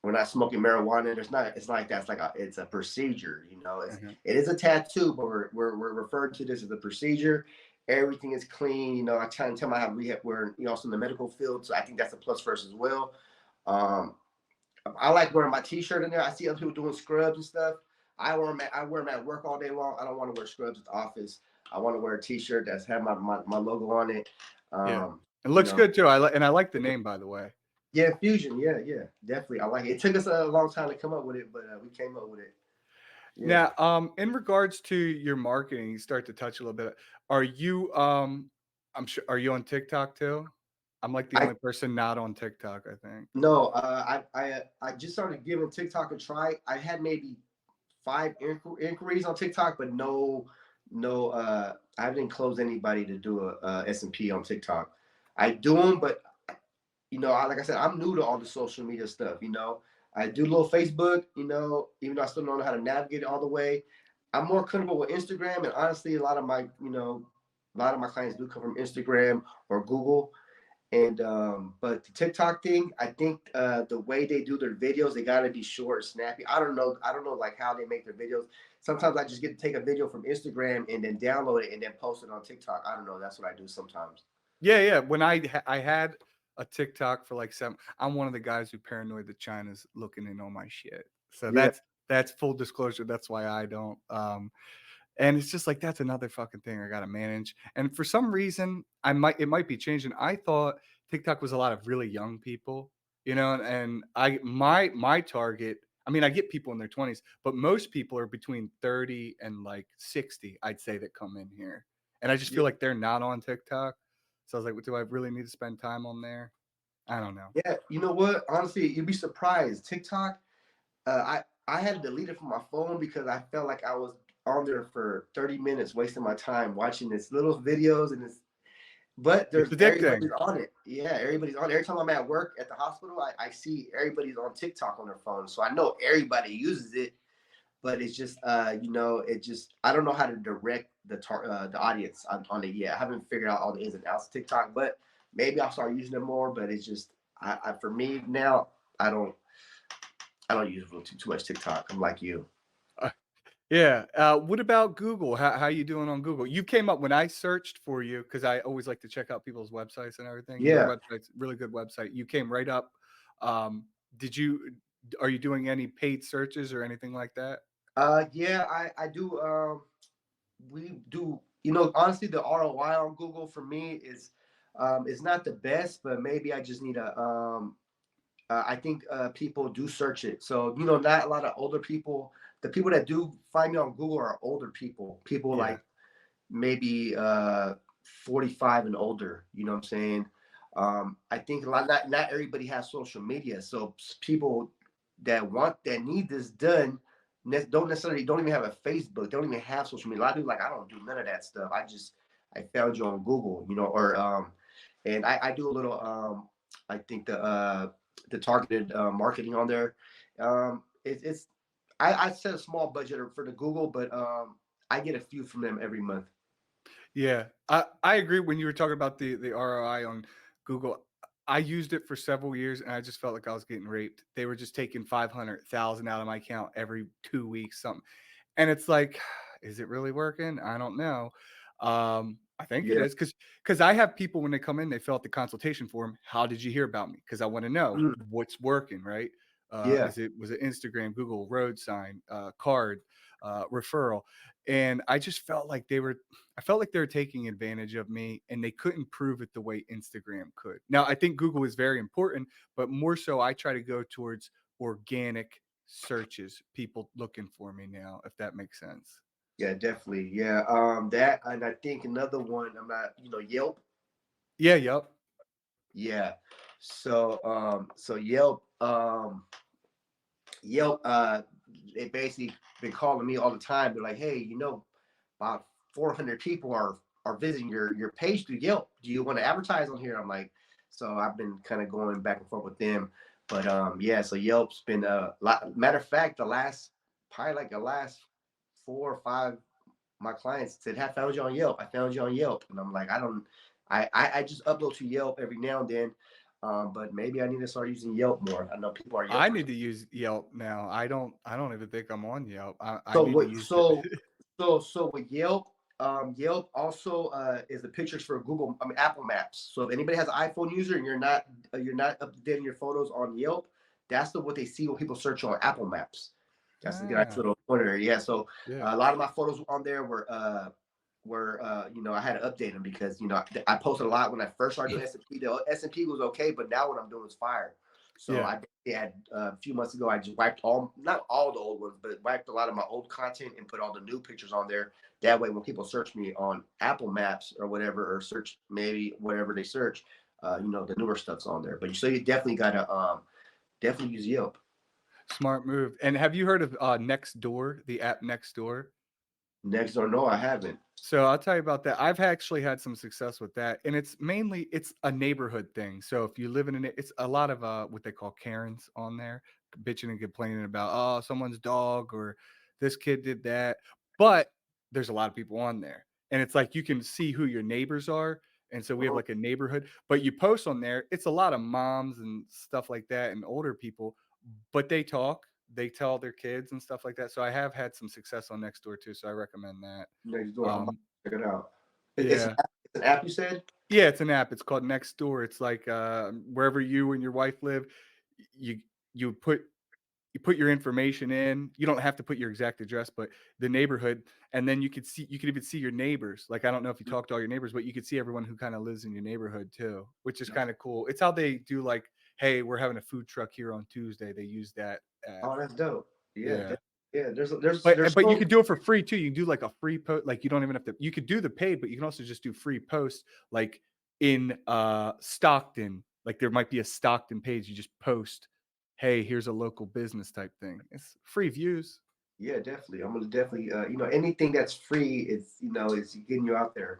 we're not smoking marijuana. It's not like that. It's a procedure. You know, Mhm. it is a tattoo, but we're referring to this as a procedure. Everything is clean. You know, I try and tell them how we're also in the medical field, so I think that's a plus for us as well. Um, I like wearing my t-shirt in there. I see other people doing scrubs and stuff. I wear them at work all day long. I don't want to wear scrubs at the office. I want to wear a t-shirt that's had my logo on it. Yeah. Um, It you looks know, good too. I like the name, by the way. yeah, Fusion. Yeah, yeah, definitely. I like it. It took us a long time to come up with it, but we came up with it. Yeah. Now, in regards to your marketing, you start to touch a little bit. Are you, I'm sure, are you on TikTok too? I'm like the I only person not on TikTok, I think. no. I just started giving TikTok a try. I had maybe five inquiries on TikTok, but no. I didn't close anybody to do a SMP on TikTok. I do them, but like I said, I'm new to all the social media stuff. You know, I do a little Facebook. You know, even though I still don't know how to navigate it all the way, I'm more comfortable with Instagram. And honestly, a lot of my clients do come from Instagram or Google. And but the TikTok thing, I think the way they do their videos, they gotta be short, snappy. I don't know. I don't know like how they make their videos. Sometimes I just get to take a video from Instagram and then download it and then post it on TikTok. I don't know. That's what I do sometimes. Yeah, yeah. When I had a TikTok for like 7, I'm one of the guys who paranoid that China's looking in on my shit. So Yeah. that's full disclosure. That's why I don't. And it's just like that's another fucking thing I gotta manage. And for some reason, it might be changing. I thought TikTok was a lot of really young people, and my target. I mean, I get people in their 20s, but most people are between 30 and like 60, I'd say, that come in here. And I just Yeah. feel like they're not on TikTok. So I was like, do I really need to spend time on there? I don't know. Yeah. You know what? Honestly, you'd be surprised. TikTok. I had to delete it from my phone because I felt like I was on there for 30 minutes wasting my time watching this little videos and this. But It's there's addicting. everybody's on it. Yeah, everybody's on it. Every time I'm at work at the hospital, I see everybody's on TikTok on their phone. So I know everybody uses it, but it's just it just I don't know how to direct the audience on it yet. I haven't figured out all the ins and outs of TikTok, but maybe I'll start using it more. But it's just for me now, I don't I don't use too much TikTok. I'm like you. Yeah. What about Google? How you doing on Google? You came up when I searched for you because I always like to check out people's websites and everything. Your Yeah. website's a really good website. You came right up. Did you? Are you doing any paid searches or anything like that? Yeah, I do. We do. You know, honestly, the ROI on Google for me is not the best, but maybe I just need a. I think people do search it, so not a lot of older people. The people that do find me on Google are older people. People Yeah. like maybe 45 and older. You know what I'm saying? I think a lot. Not everybody has social media, so people that need this done don't even have a Facebook, don't even have social media. A lot of people like I don't do none of that stuff. I found you on Google, or and I do a little I think the targeted marketing on there. It's I set a small budget for the Google, but I get a few from them every month. Yeah, I agree when you were talking about the ROI on Google. I used it for several years and I just felt like I was getting raped. They were just taking 500,000 out of my account every 2 weeks, something. And it's like, is it really working? I don't know. I think it Yeah. is because I have people when they come in, they fill out the consultation form. How did you hear about me? Because I want to know Mm, what's working, right? yeah. Was it Instagram, Google, road sign, card, referral? And I just felt like I felt like they were taking advantage of me and they couldn't prove it the way Instagram could. Now, I think Google is very important, but more so I try to go towards organic searches, people looking for me now, if that makes sense. Yeah, definitely. Yeah. That and I think another one, I'm not, Yelp. Yeah, yep. Yeah. So Yelp, they basically been calling me all the time. They're like, hey, about 400 people are visiting your page through Yelp. Do you want to advertise on here? I'm like, so I've been kind of going back and forth with them. But yeah, so Yelp's been matter of fact, the last 4 or 5 my clients said, "I found you on Yelp. I found you on Yelp." And I'm like, I just upload to Yelp every now and then. But maybe I need to start using Yelp more. I know people are I Yelpers. need to use Yelp now. I don't even think I'm on Yelp. I So need to what? use it. So with Yelp, Yelp also is the pictures for Apple Maps. So if anybody has an iPhone user and you're not updating your photos on Yelp, that's what they see when people search on Apple Maps. That's a nice Ah, little pointer. Yeah. So yeah. a lot of my photos on there were I had to update them because I posted a lot when I first started doing SMP. The SMP was okay, but now what I'm doing is fire. So Yeah. I had a few months ago. I just wiped not all the old ones, but wiped a lot of my old content and put all the new pictures on there. That way, when people search me on Apple Maps or whatever, or search maybe whatever they search, the newer stuff's on there. But you definitely gotta definitely use Yelp. Smart move. And have you heard of Nextdoor, the app Nextdoor? Next or no, I haven't. So I'll tell you about that. I've actually had some success with that, and it's a neighborhood thing. So if you live in it's a lot of what they call Karens on there, bitching and complaining about someone's dog or this kid did that. But there's a lot of people on there, and it's like you can see who your neighbors are, and so we have Mhm. like a neighborhood. But you post on there, it's a lot of moms and stuff like that, and older people, but they talk, they tell their kids and stuff like that. So I have had some success on Nextdoor too. So I recommend that. Next door, I'm about Um, to check it out. yeah. It's an app you said? Yeah, it's an app. It's called Nextdoor. It's like, wherever you and your wife live, you you put you put your information in. You don't have to put your exact address, but the neighborhood, and then you could even see your neighbors. Like, I don't know if you talk to all your neighbors, but you could see everyone who kinda lives in your neighborhood too, which is kinda cool. It's how they do, like, "Hey, we're having a food truck here on Tuesday." They use that app. Oh, that's dope. Yeah, Yeah. yeah. But you could do it for free too. You can do like a free post, like you don't even have to. You could do the paid, but you can also just do free posts, like in Stockton. Like there might be a Stockton page. You just post, "Hey, here's a local business" type thing. It's free views. Yeah, definitely. I'm gonna definitely anything that's free, it's getting you out there.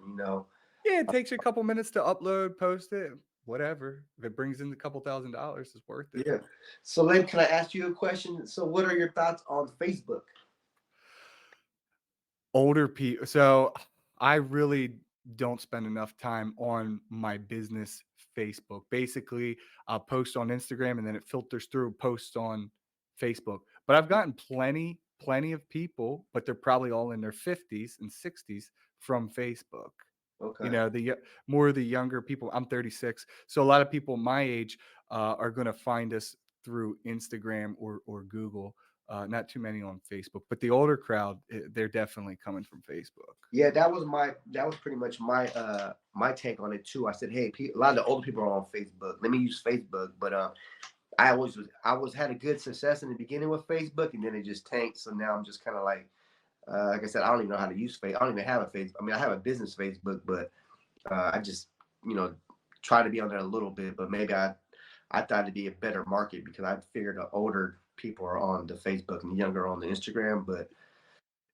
Yeah, it takes you a couple minutes to upload, post it, whatever. If it brings in a couple $1,000s, it's worth it. Yeah. So, Len, can I ask you a question? So, what are your thoughts on Facebook? Older people. So I really don't spend enough time on my business Facebook. Basically, I'll post on Instagram and then it filters through posts on Facebook. But I've gotten plenty of people, but they're probably all in their 50s and 60s from Facebook. You Okay. know, more of the younger people. I'm 36, so a lot of people my age are going to find us through Instagram or Google. Not too many on Facebook, but the older crowd, they're definitely coming from Facebook. Yeah, that was pretty much my take on it too. I said, hey, a lot of the older people are on Facebook. Let me use Facebook, but I was had a good success in the beginning with Facebook, and then it just tanked. So now I'm just kind of like I said, I don't even know how to use Facebook. I don't even have a Facebook. I mean, I have a business Facebook, but I just you know try to be on there a little bit. But maybe I thought it'd be a better market because I figured the older people are on the Facebook and the younger are on the Instagram. But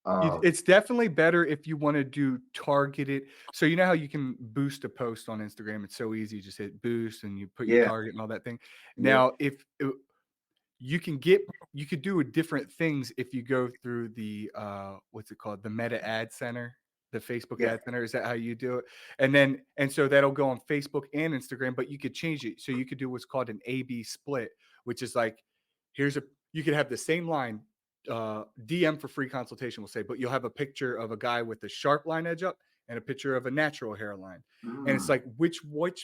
um, It's definitely better if you want to do targeted. So you know how you can boost a post on Instagram? It's so easy. You just hit boost and you put your yeah, target and all that thing. yeah, Now, if you can get you could do different things if you go through the what's it called, the Meta Ad Center, the Facebook yeah. Ad Center. Is that how you do it? And so that'll go on Facebook and Instagram, but you could change it. So you could do what's called an A/B split, which is like, here's a you could have the same line, DM for free consultation, we'll say, but you'll have a picture of a guy with a sharp line edge up and a picture of a natural hairline. And it's Mm, like, which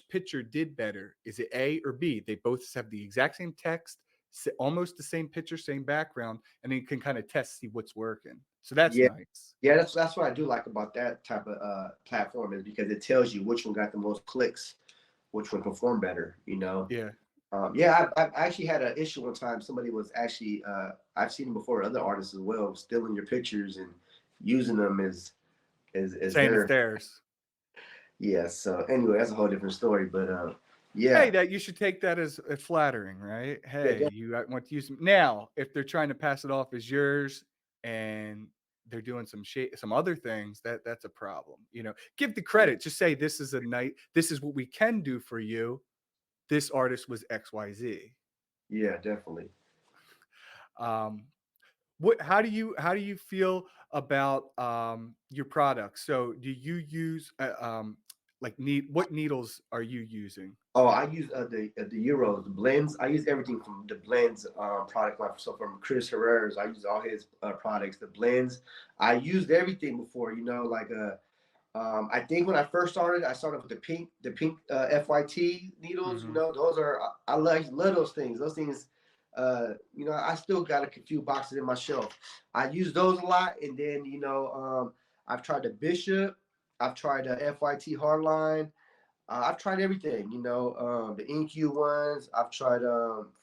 picture did better? Is it A or B? They both have the exact same text, almost the same picture, same background, and then you can kind of test, see what's working. So that's yeah. nice. Yeah, that's what I do like about that type of platform is because it tells you which one got the most clicks, which one performed better. Yeah. Yeah, I've actually had an issue one time. Somebody was actually I've seen them before, other artists as well, stealing your pictures and using them as Saying it's their theirs. yeah. So anyway, that's a whole different story. But Yeah, Hey, that you should take that as flattering, right? yeah, Hey, you want to use them. Now, if they're trying to pass it off as yours and they're doing some other things, that's a problem. Give the credit. Just say this is a night. This is what we can do for you. This artist was XYZ. yeah, definitely. Um, how do you feel about your products? So do you use like what needles are you using? Oh, I use the Euros, the blends. I use everything from the blends product line. So from Chris Herrera's, I use all his products. The blends, I used everything before. Like I think when I first started, I started with the pink FYT needles. Hmm. Those are I love those things. Those things, I still got a few boxes in my shelf. I use those a lot, and then I've tried the Bishop, I've tried the FYT hardline. I've tried everything. The NQ ones. I've tried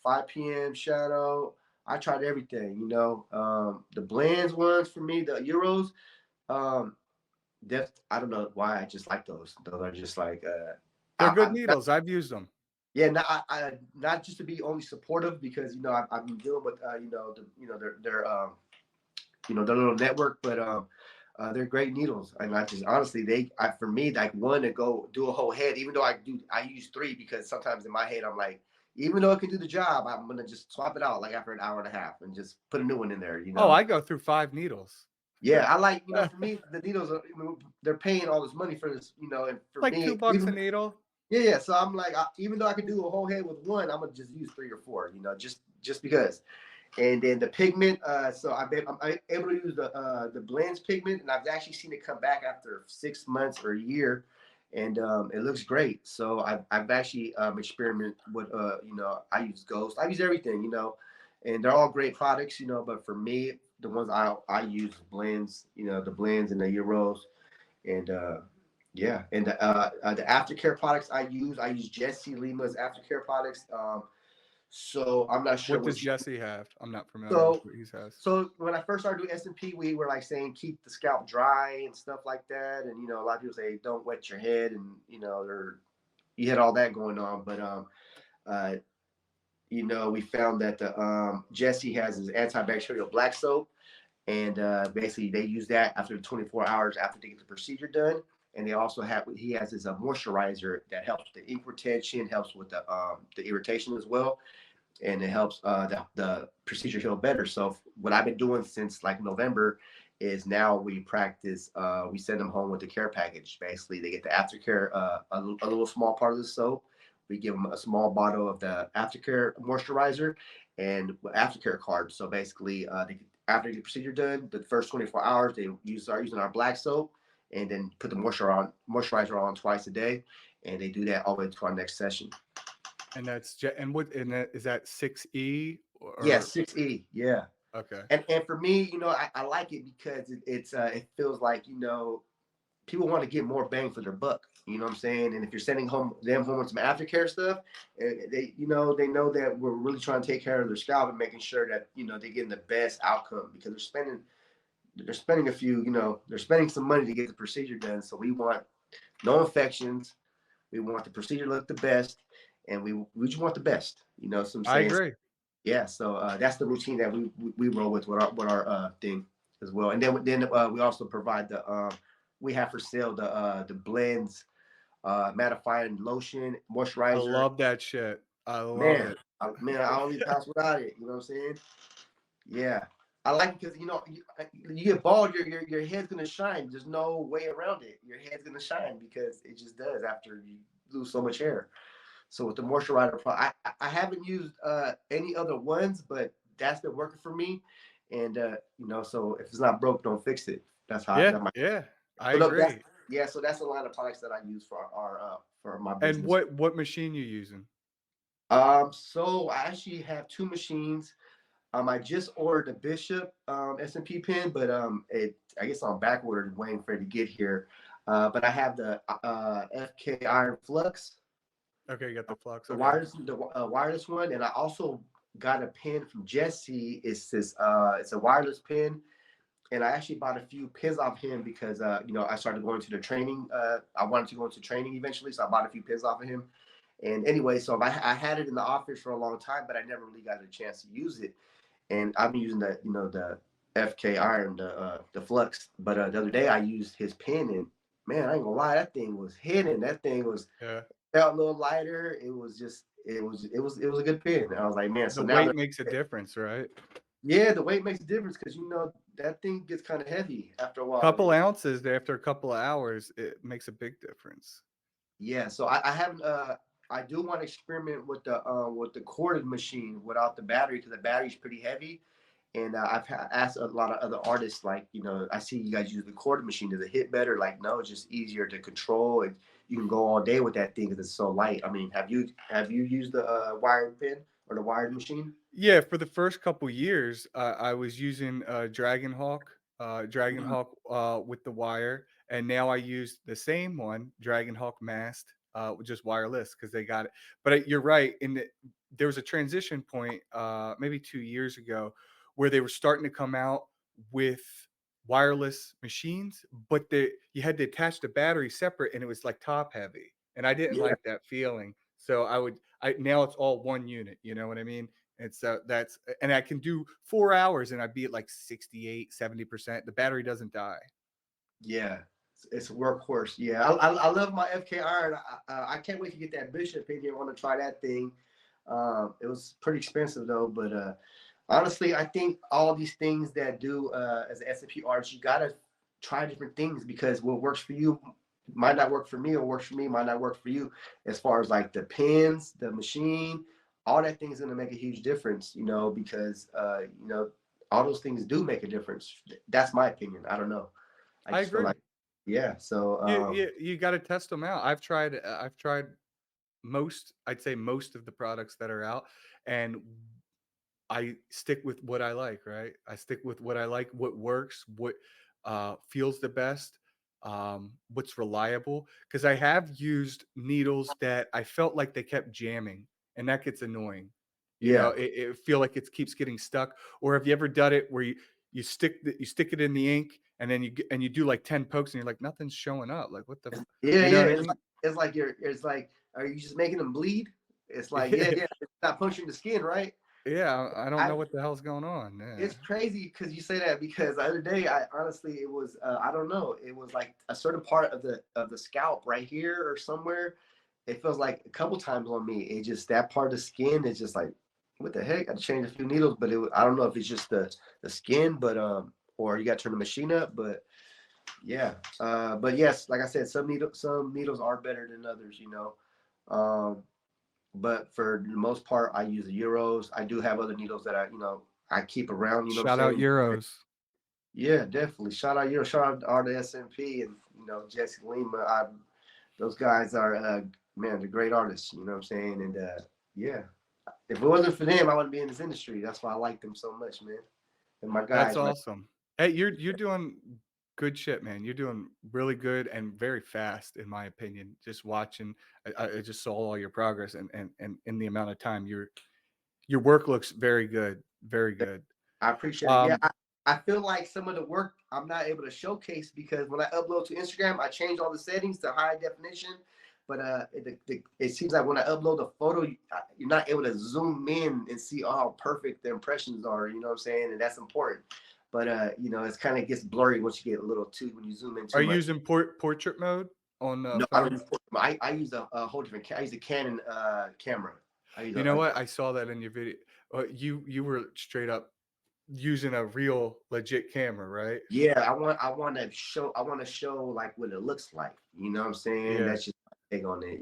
5 p.m. Shadow. I tried everything. The blends ones for me, the Euros. Um, I don't know why I just like those. Those are just like They're good I'm not, needles. I've used them. yeah, not just to be only supportive because I've been dealing with their little network, but they're great needles. And I just honestly for me like one to go do a whole head, even though I use three because sometimes in my head I'm like, even though it can do the job, I'm gonna just swap it out like after an hour and a half and just put a new one in there. Oh, I go through 5 needles. Yeah, I like, for me, the needles are, they're paying all this money for this, and for Like me, $2 a even, needle. yeah, yeah. So I'm like, even though I can do a whole head with one, I'm gonna just use 3 or 4, just because. And then the pigment, so I'm able to use the blends pigment, and I've actually seen it come back after 6 months or a year, and it looks great. So I've actually experimented with, I use Ghost, I use everything, and they're all great products, but for me, the ones I use blends, the blends and the Euros, and yeah, and the aftercare products I use Jesse Lima's aftercare products. So I'm not sure What does what. Jesse have? I'm not familiar with So, what he has. so when I first started doing SMP, we were like saying keep the scalp dry and stuff like that, and a lot of people say don't wet your head, and you had all that going on, but uh, we found that the Jesse has his antibacterial black soap, and basically they use that after 24 hours after they get the procedure done. And he has his moisturizer that helps the ink retention, helps with the irritation as well, and it helps the procedure heal better. So what I've been doing since like November is now we practice. We send them home with the care package. Basically, they get the aftercare, a little small part of the soap. We give them a small bottle of the aftercare moisturizer and aftercare card. So basically, after the procedure done, the first 24 hours they start using our black soap, and then put the moisturizer on twice a day, and they do that all the way to our next session. And is that 6E Yeah, or 6E. Yeah. okay. And for me, I like it because it feels like people want to get more bang for their buck. You know what I'm saying? And if you're sending them home with some aftercare stuff, they know that we're really trying to take care of their scalp and making sure that they're getting the best outcome because they're spending they're spending some money to get the procedure done. So we want no infections. We want the procedure to look the best, and we just want the best. So I'm I saying, agree. yeah, so that's the routine that we roll with our thing as well, and then we also provide we have for sale the blends, mattifying lotion, I moisturizer. love that shit. I love Man, it. I don't leave the house without it. You know what I'm saying? Yeah, I like it because you get bald, your head's gonna shine. There's no way around it. Your head's gonna shine because it just does after you lose so much hair. So with the moisturizer, I haven't used any other ones, but that's been working for me. And so if it's not broke, don't fix it. That's how Yeah, that my. yeah. I So look, agree. so that's a line of products that I use for my And business. what machine you using? So I actually have 2 machines. I just ordered a Bishop SMP pen, but I guess on back order waiting for it to get here. But I have the FK Iron Flux, Okay, you got the flux. the Okay. wireless one, and I also got a pen from Jesse. It's a wireless pen, and I actually bought a few pins off him because I started going to the training. I wanted to go into training eventually, so I bought a few pins off of him, And anyway, so I had it in the office for a long time, but I never really got a chance to use it. And I've been using the FK iron, the flux. But the other day I used his pen, and man, I ain't gonna lie, that thing was hitting. That thing was Yeah. felt a little lighter. It was just it was a good pen. And I was like, man. So The now weight that makes a difference, right? yeah, the weight makes a difference because that thing gets kind of heavy after a while. Couple ounces after a couple of hours, it makes a big difference. Yeah, so I haven't. I do want to experiment with the corded machine without the battery because the battery's pretty heavy. And I've asked a lot of other artists, like, I see you guys use the corded machine. Does it hit better? Like, no, it's just easier to control, and you can go all day with that thing because it's so light. I mean, have you used the wired pen or the wired machine? Yeah, for the first couple years, I was using Dragon Mhm. Hawk with the wire, and now I use the same one, Dragon Hawk mast, with just wireless because they got it. But you're right. There was a transition point, maybe 2 years ago, where they were starting to come out with wireless machines, but you had to attach the battery separate, and it was like top heavy, and I didn't Yeah, like that feeling. So I now it's all one unit. You know what I mean? And so and I can do 4 hours and I'd be at like 68, 70%. The battery doesn't die. yeah, it's a workhorse. Yeah, I love my FK iron. I can't wait to get that Bishop in here. I want to try that thing. It was pretty expensive though, but honestly, I think all these things that do as an SMP artist, you gotta try different things because what works for you might not work for me, or works for me might not work for you. As far as like the pens, the machine, all that thing is gonna make a huge difference, because all those things do make a difference. That's my opinion. I don't know. I I just feel agree. like, yeah. So You got to test them out. I've tried I'd say most of the products that are out, and I stick with what I like, right? I stick with what I like, what works, what feels the best, what's reliable. Because I have used needles that I felt like they kept jamming, and that gets annoying. yeah, It feel like it keeps getting stuck. Or have you ever done it where you stick it in the ink, and then you do like 10 pokes, and you're like nothing's showing up. Like what the, yeah, you know yeah. what I It's like mean? are you just making them bleed? It's like, yeah, yeah. It's not puncturing the skin, right? Yeah, I don't I know what the hell's going on. It's Yeah. crazy because you say that because the other day, I honestly, it was I don't know, it was like a certain part of the scalp right here or somewhere. It feels like a couple times on me. It just that part of the skin is just like, what the heck? I had to change a few needles, but I don't know if it's just the skin, but or you got to turn the machine up, but yeah, but yes, like I said, some needles are better than others, um, but for the most part, I use the Euros. I do have other needles that I keep around. You know what Shout I'm out saying? Euros. Yeah, definitely. Shout out Shout out Art SMP and Jesse Lima. Those guys are man, they're great artists. You know what I'm saying? And yeah, if it wasn't for them, I wouldn't be in this industry. That's why I like them so much, man. And my That's guys, right? awesome. Hey, you're doing good shit, man. You're doing really good and very fast, in my opinion. Just watching, I just saw all your progress, and in the amount of time your work looks very good, very good. I appreciate it. Yeah, Um, I feel like some of the work I'm not able to showcase because when I upload to Instagram, I change all the settings to high definition. But it seems like when I upload a photo, you're not able to zoom in and see how perfect the impressions are. You know what I'm saying? And that's important. But it's kind of gets blurry once you get a little too when you zoom in are too you much. using portrait mode on the No, I don't phone? use. I use a whole different. I use a Canon camera. I use You know what? I saw that in your video. You were straight up using a real legit camera, right? Yeah, I want to show like what it looks like. You know what I'm saying? Yeah. That's just my take on it.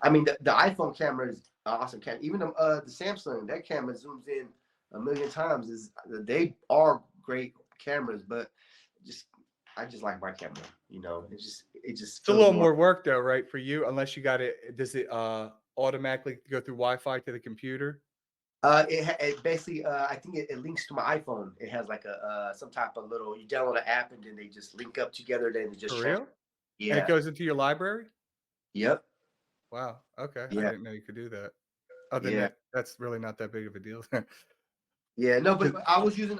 I mean the iPhone camera is an awesome camera. Even the Samsung, that camera zooms in a million times. They are great cameras, but just I just like my camera. It just It's a feels little more. more work though, right, for you, unless you got it. Does it automatically go through Wi-Fi to the computer? It basically I think it links to my iPhone. It has like a some type of little you download an app and then they just link up together. Then it For just transfers. real? And it Yeah. goes into your library? Yep. Wow, okay, I Yeah. didn't know you could do that. Other than Yeah. that's really not that big of a deal. Yeah, no, but 'Cause I was using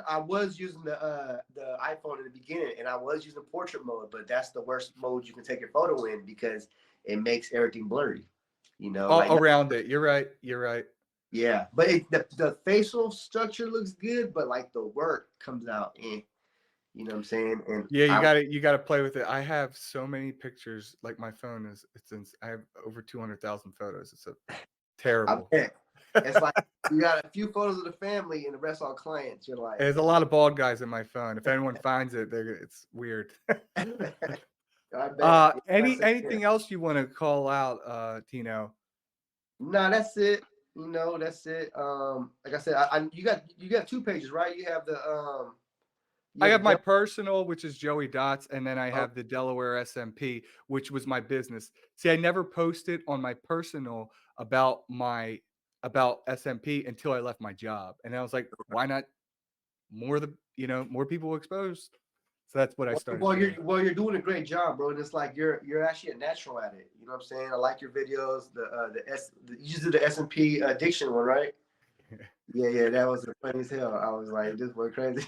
the iPhone in the beginning, and I was using portrait mode, but that's the worst mode you can take your photo in because it makes everything blurry. You know, All like around it. You're right. You're right. yeah, but the facial structure looks good, but like the work comes out in, you know what I'm saying? And Yeah, I you gotta play with it. I have so many pictures. Like my phone is I have over 200,000 photos. It's a I terrible. bet it's like you got a few photos of the family and the rest all clients. You're like, There's a lot of bald guys in my phone. If anyone finds it, it's weird. I bet. Yeah, Anything else you want to call out, Tino? no, that's it. You know, that's it. Like I said, you got two pages, right? You I have have the my personal, which is Joey Dots, and then I oh, have the Delaware SMP, which was my business. See, I never posted on my personal about SMP until I left my job, and I was like, why not more people exposed? So that's what I started doing. you're doing a great job, bro. And it's like you're actually a natural at it. You know what I'm saying? I like your videos. You just did the SMP addiction one, right? Yeah, that was funny as hell. I was like, this boy crazy.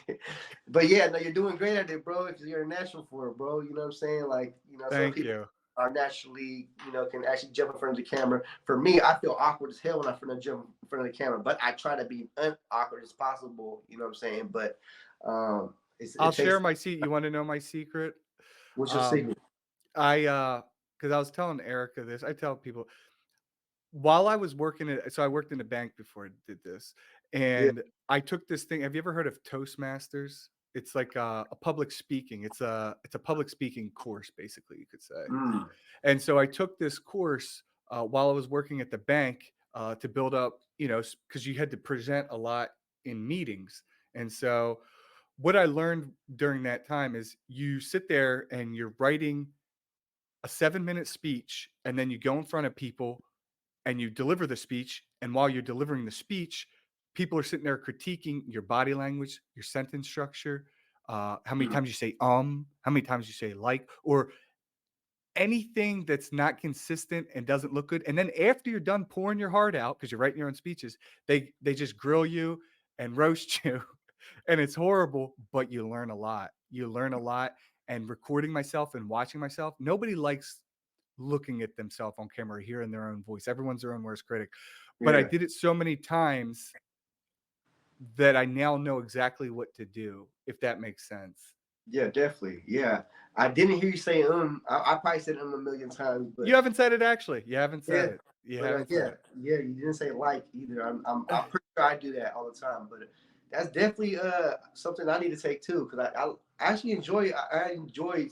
But yeah, no, you're doing great at it, bro. If you're a natural for it, bro. You know what I'm saying? Like, you know, some Thank people you. are naturally, you know, can actually jump in front of the camera. For me, I feel awkward as hell when I jump in front of the camera, but I try to be unawkward as possible. You know what I'm saying? But I'll it share takes. my seat. You want to know my secret? What's your Um, secret? because I was telling Erica this. I tell people while I was so I worked in a bank before I did this, Yeah. and I took this thing. Have you ever heard of Toastmasters? It's like a public speaking. It's a public speaking course, basically, you could say. Mm, And so I took this course while I was working at the bank to build up, because you had to present a lot in meetings. And so what I learned during that time is you sit there and you're writing a 7-minute speech, and then you go in front of people and you deliver the speech. And while you're delivering the speech, people are sitting there critiquing your body language, your sentence structure, how many mm, times you say how many times you say like, or anything that's not consistent and doesn't look good. And then after you're done pouring your heart out, because you're writing your own speeches, they just grill you and roast you. And it's horrible, but you learn a lot. You learn a lot. And recording myself and watching myself, nobody likes looking at themselves on camera, hearing their own voice. Everyone's their own worst critic. But I yeah. did it so many times that I now know exactly what to do, if that makes sense. Yeah, definitely. Yeah. I didn't hear you say I probably said a million times, You but haven't said it actually. You haven't said yeah. it. You But haven't said yeah, it. yeah, you didn't say like either. I'm pretty sure I do that all the time, but that's definitely something I need to take too because I actually I enjoy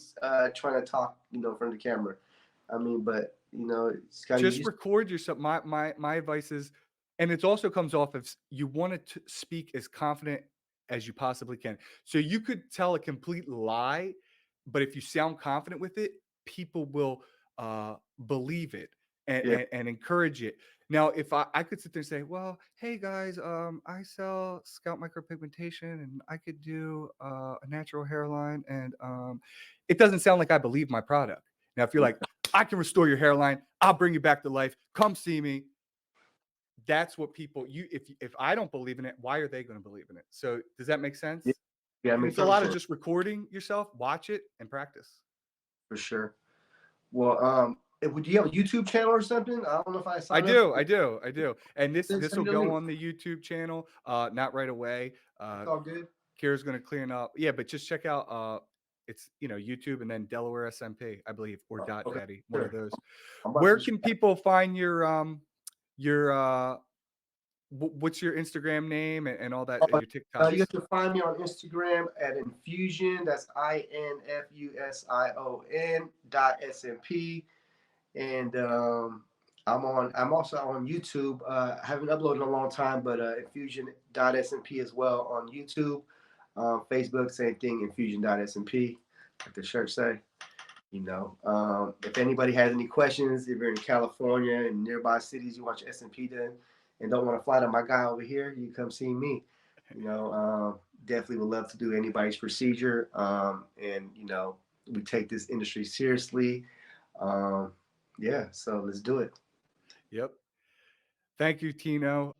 trying to talk, you know, in front of the camera. I mean, but you know, it's got to Just use. record yourself. My advice is, and it also comes off of you want to speak as confident as you possibly can. So you could tell a complete lie, but if you sound confident with it, people will believe it Yeah. and encourage it. Now, if I could sit there and say, well, hey guys, I sell scalp micropigmentation and I could do a natural hairline, and it doesn't sound like I believe my product. Now, if you're like, I can restore your hairline. I'll bring you back to life. Come see me. That's what if I don't believe in it, why are they going to believe in it? So does that make Yeah, sense? yeah, I And mean, it's a perfect lot of sense just recording yourself, watch it and practice. for sure. Well, do you have a YouTube channel or something? I don't know if I I sign up. do, I do, I do. And this Send will me the go link. on the YouTube channel, not right away. It's all good. Kira's going to clean up. Yeah, but just check out it's YouTube and then Delaware SMP, I believe, or Oh, Dot okay, Daddy, one of sure. those. I'm about Where to. can people find your what's your Instagram name and all that, and your You TikToks? have to find me on Instagram at Infusion. That's INFUSION.SMP. And I'm also on YouTube. I haven't uploaded in a long time, but Infusion.SMP as well on YouTube. Facebook, same thing, Infusion.SMP, like the shirt say. You know, if anybody has any questions, if you're in California and nearby cities, you want your SMP done and don't want to fly to my guy over here, you come see me. You know, definitely would love to do anybody's procedure. And, you know, we take this industry seriously. Um, yeah, so let's do it. Yep. Thank you, Tino.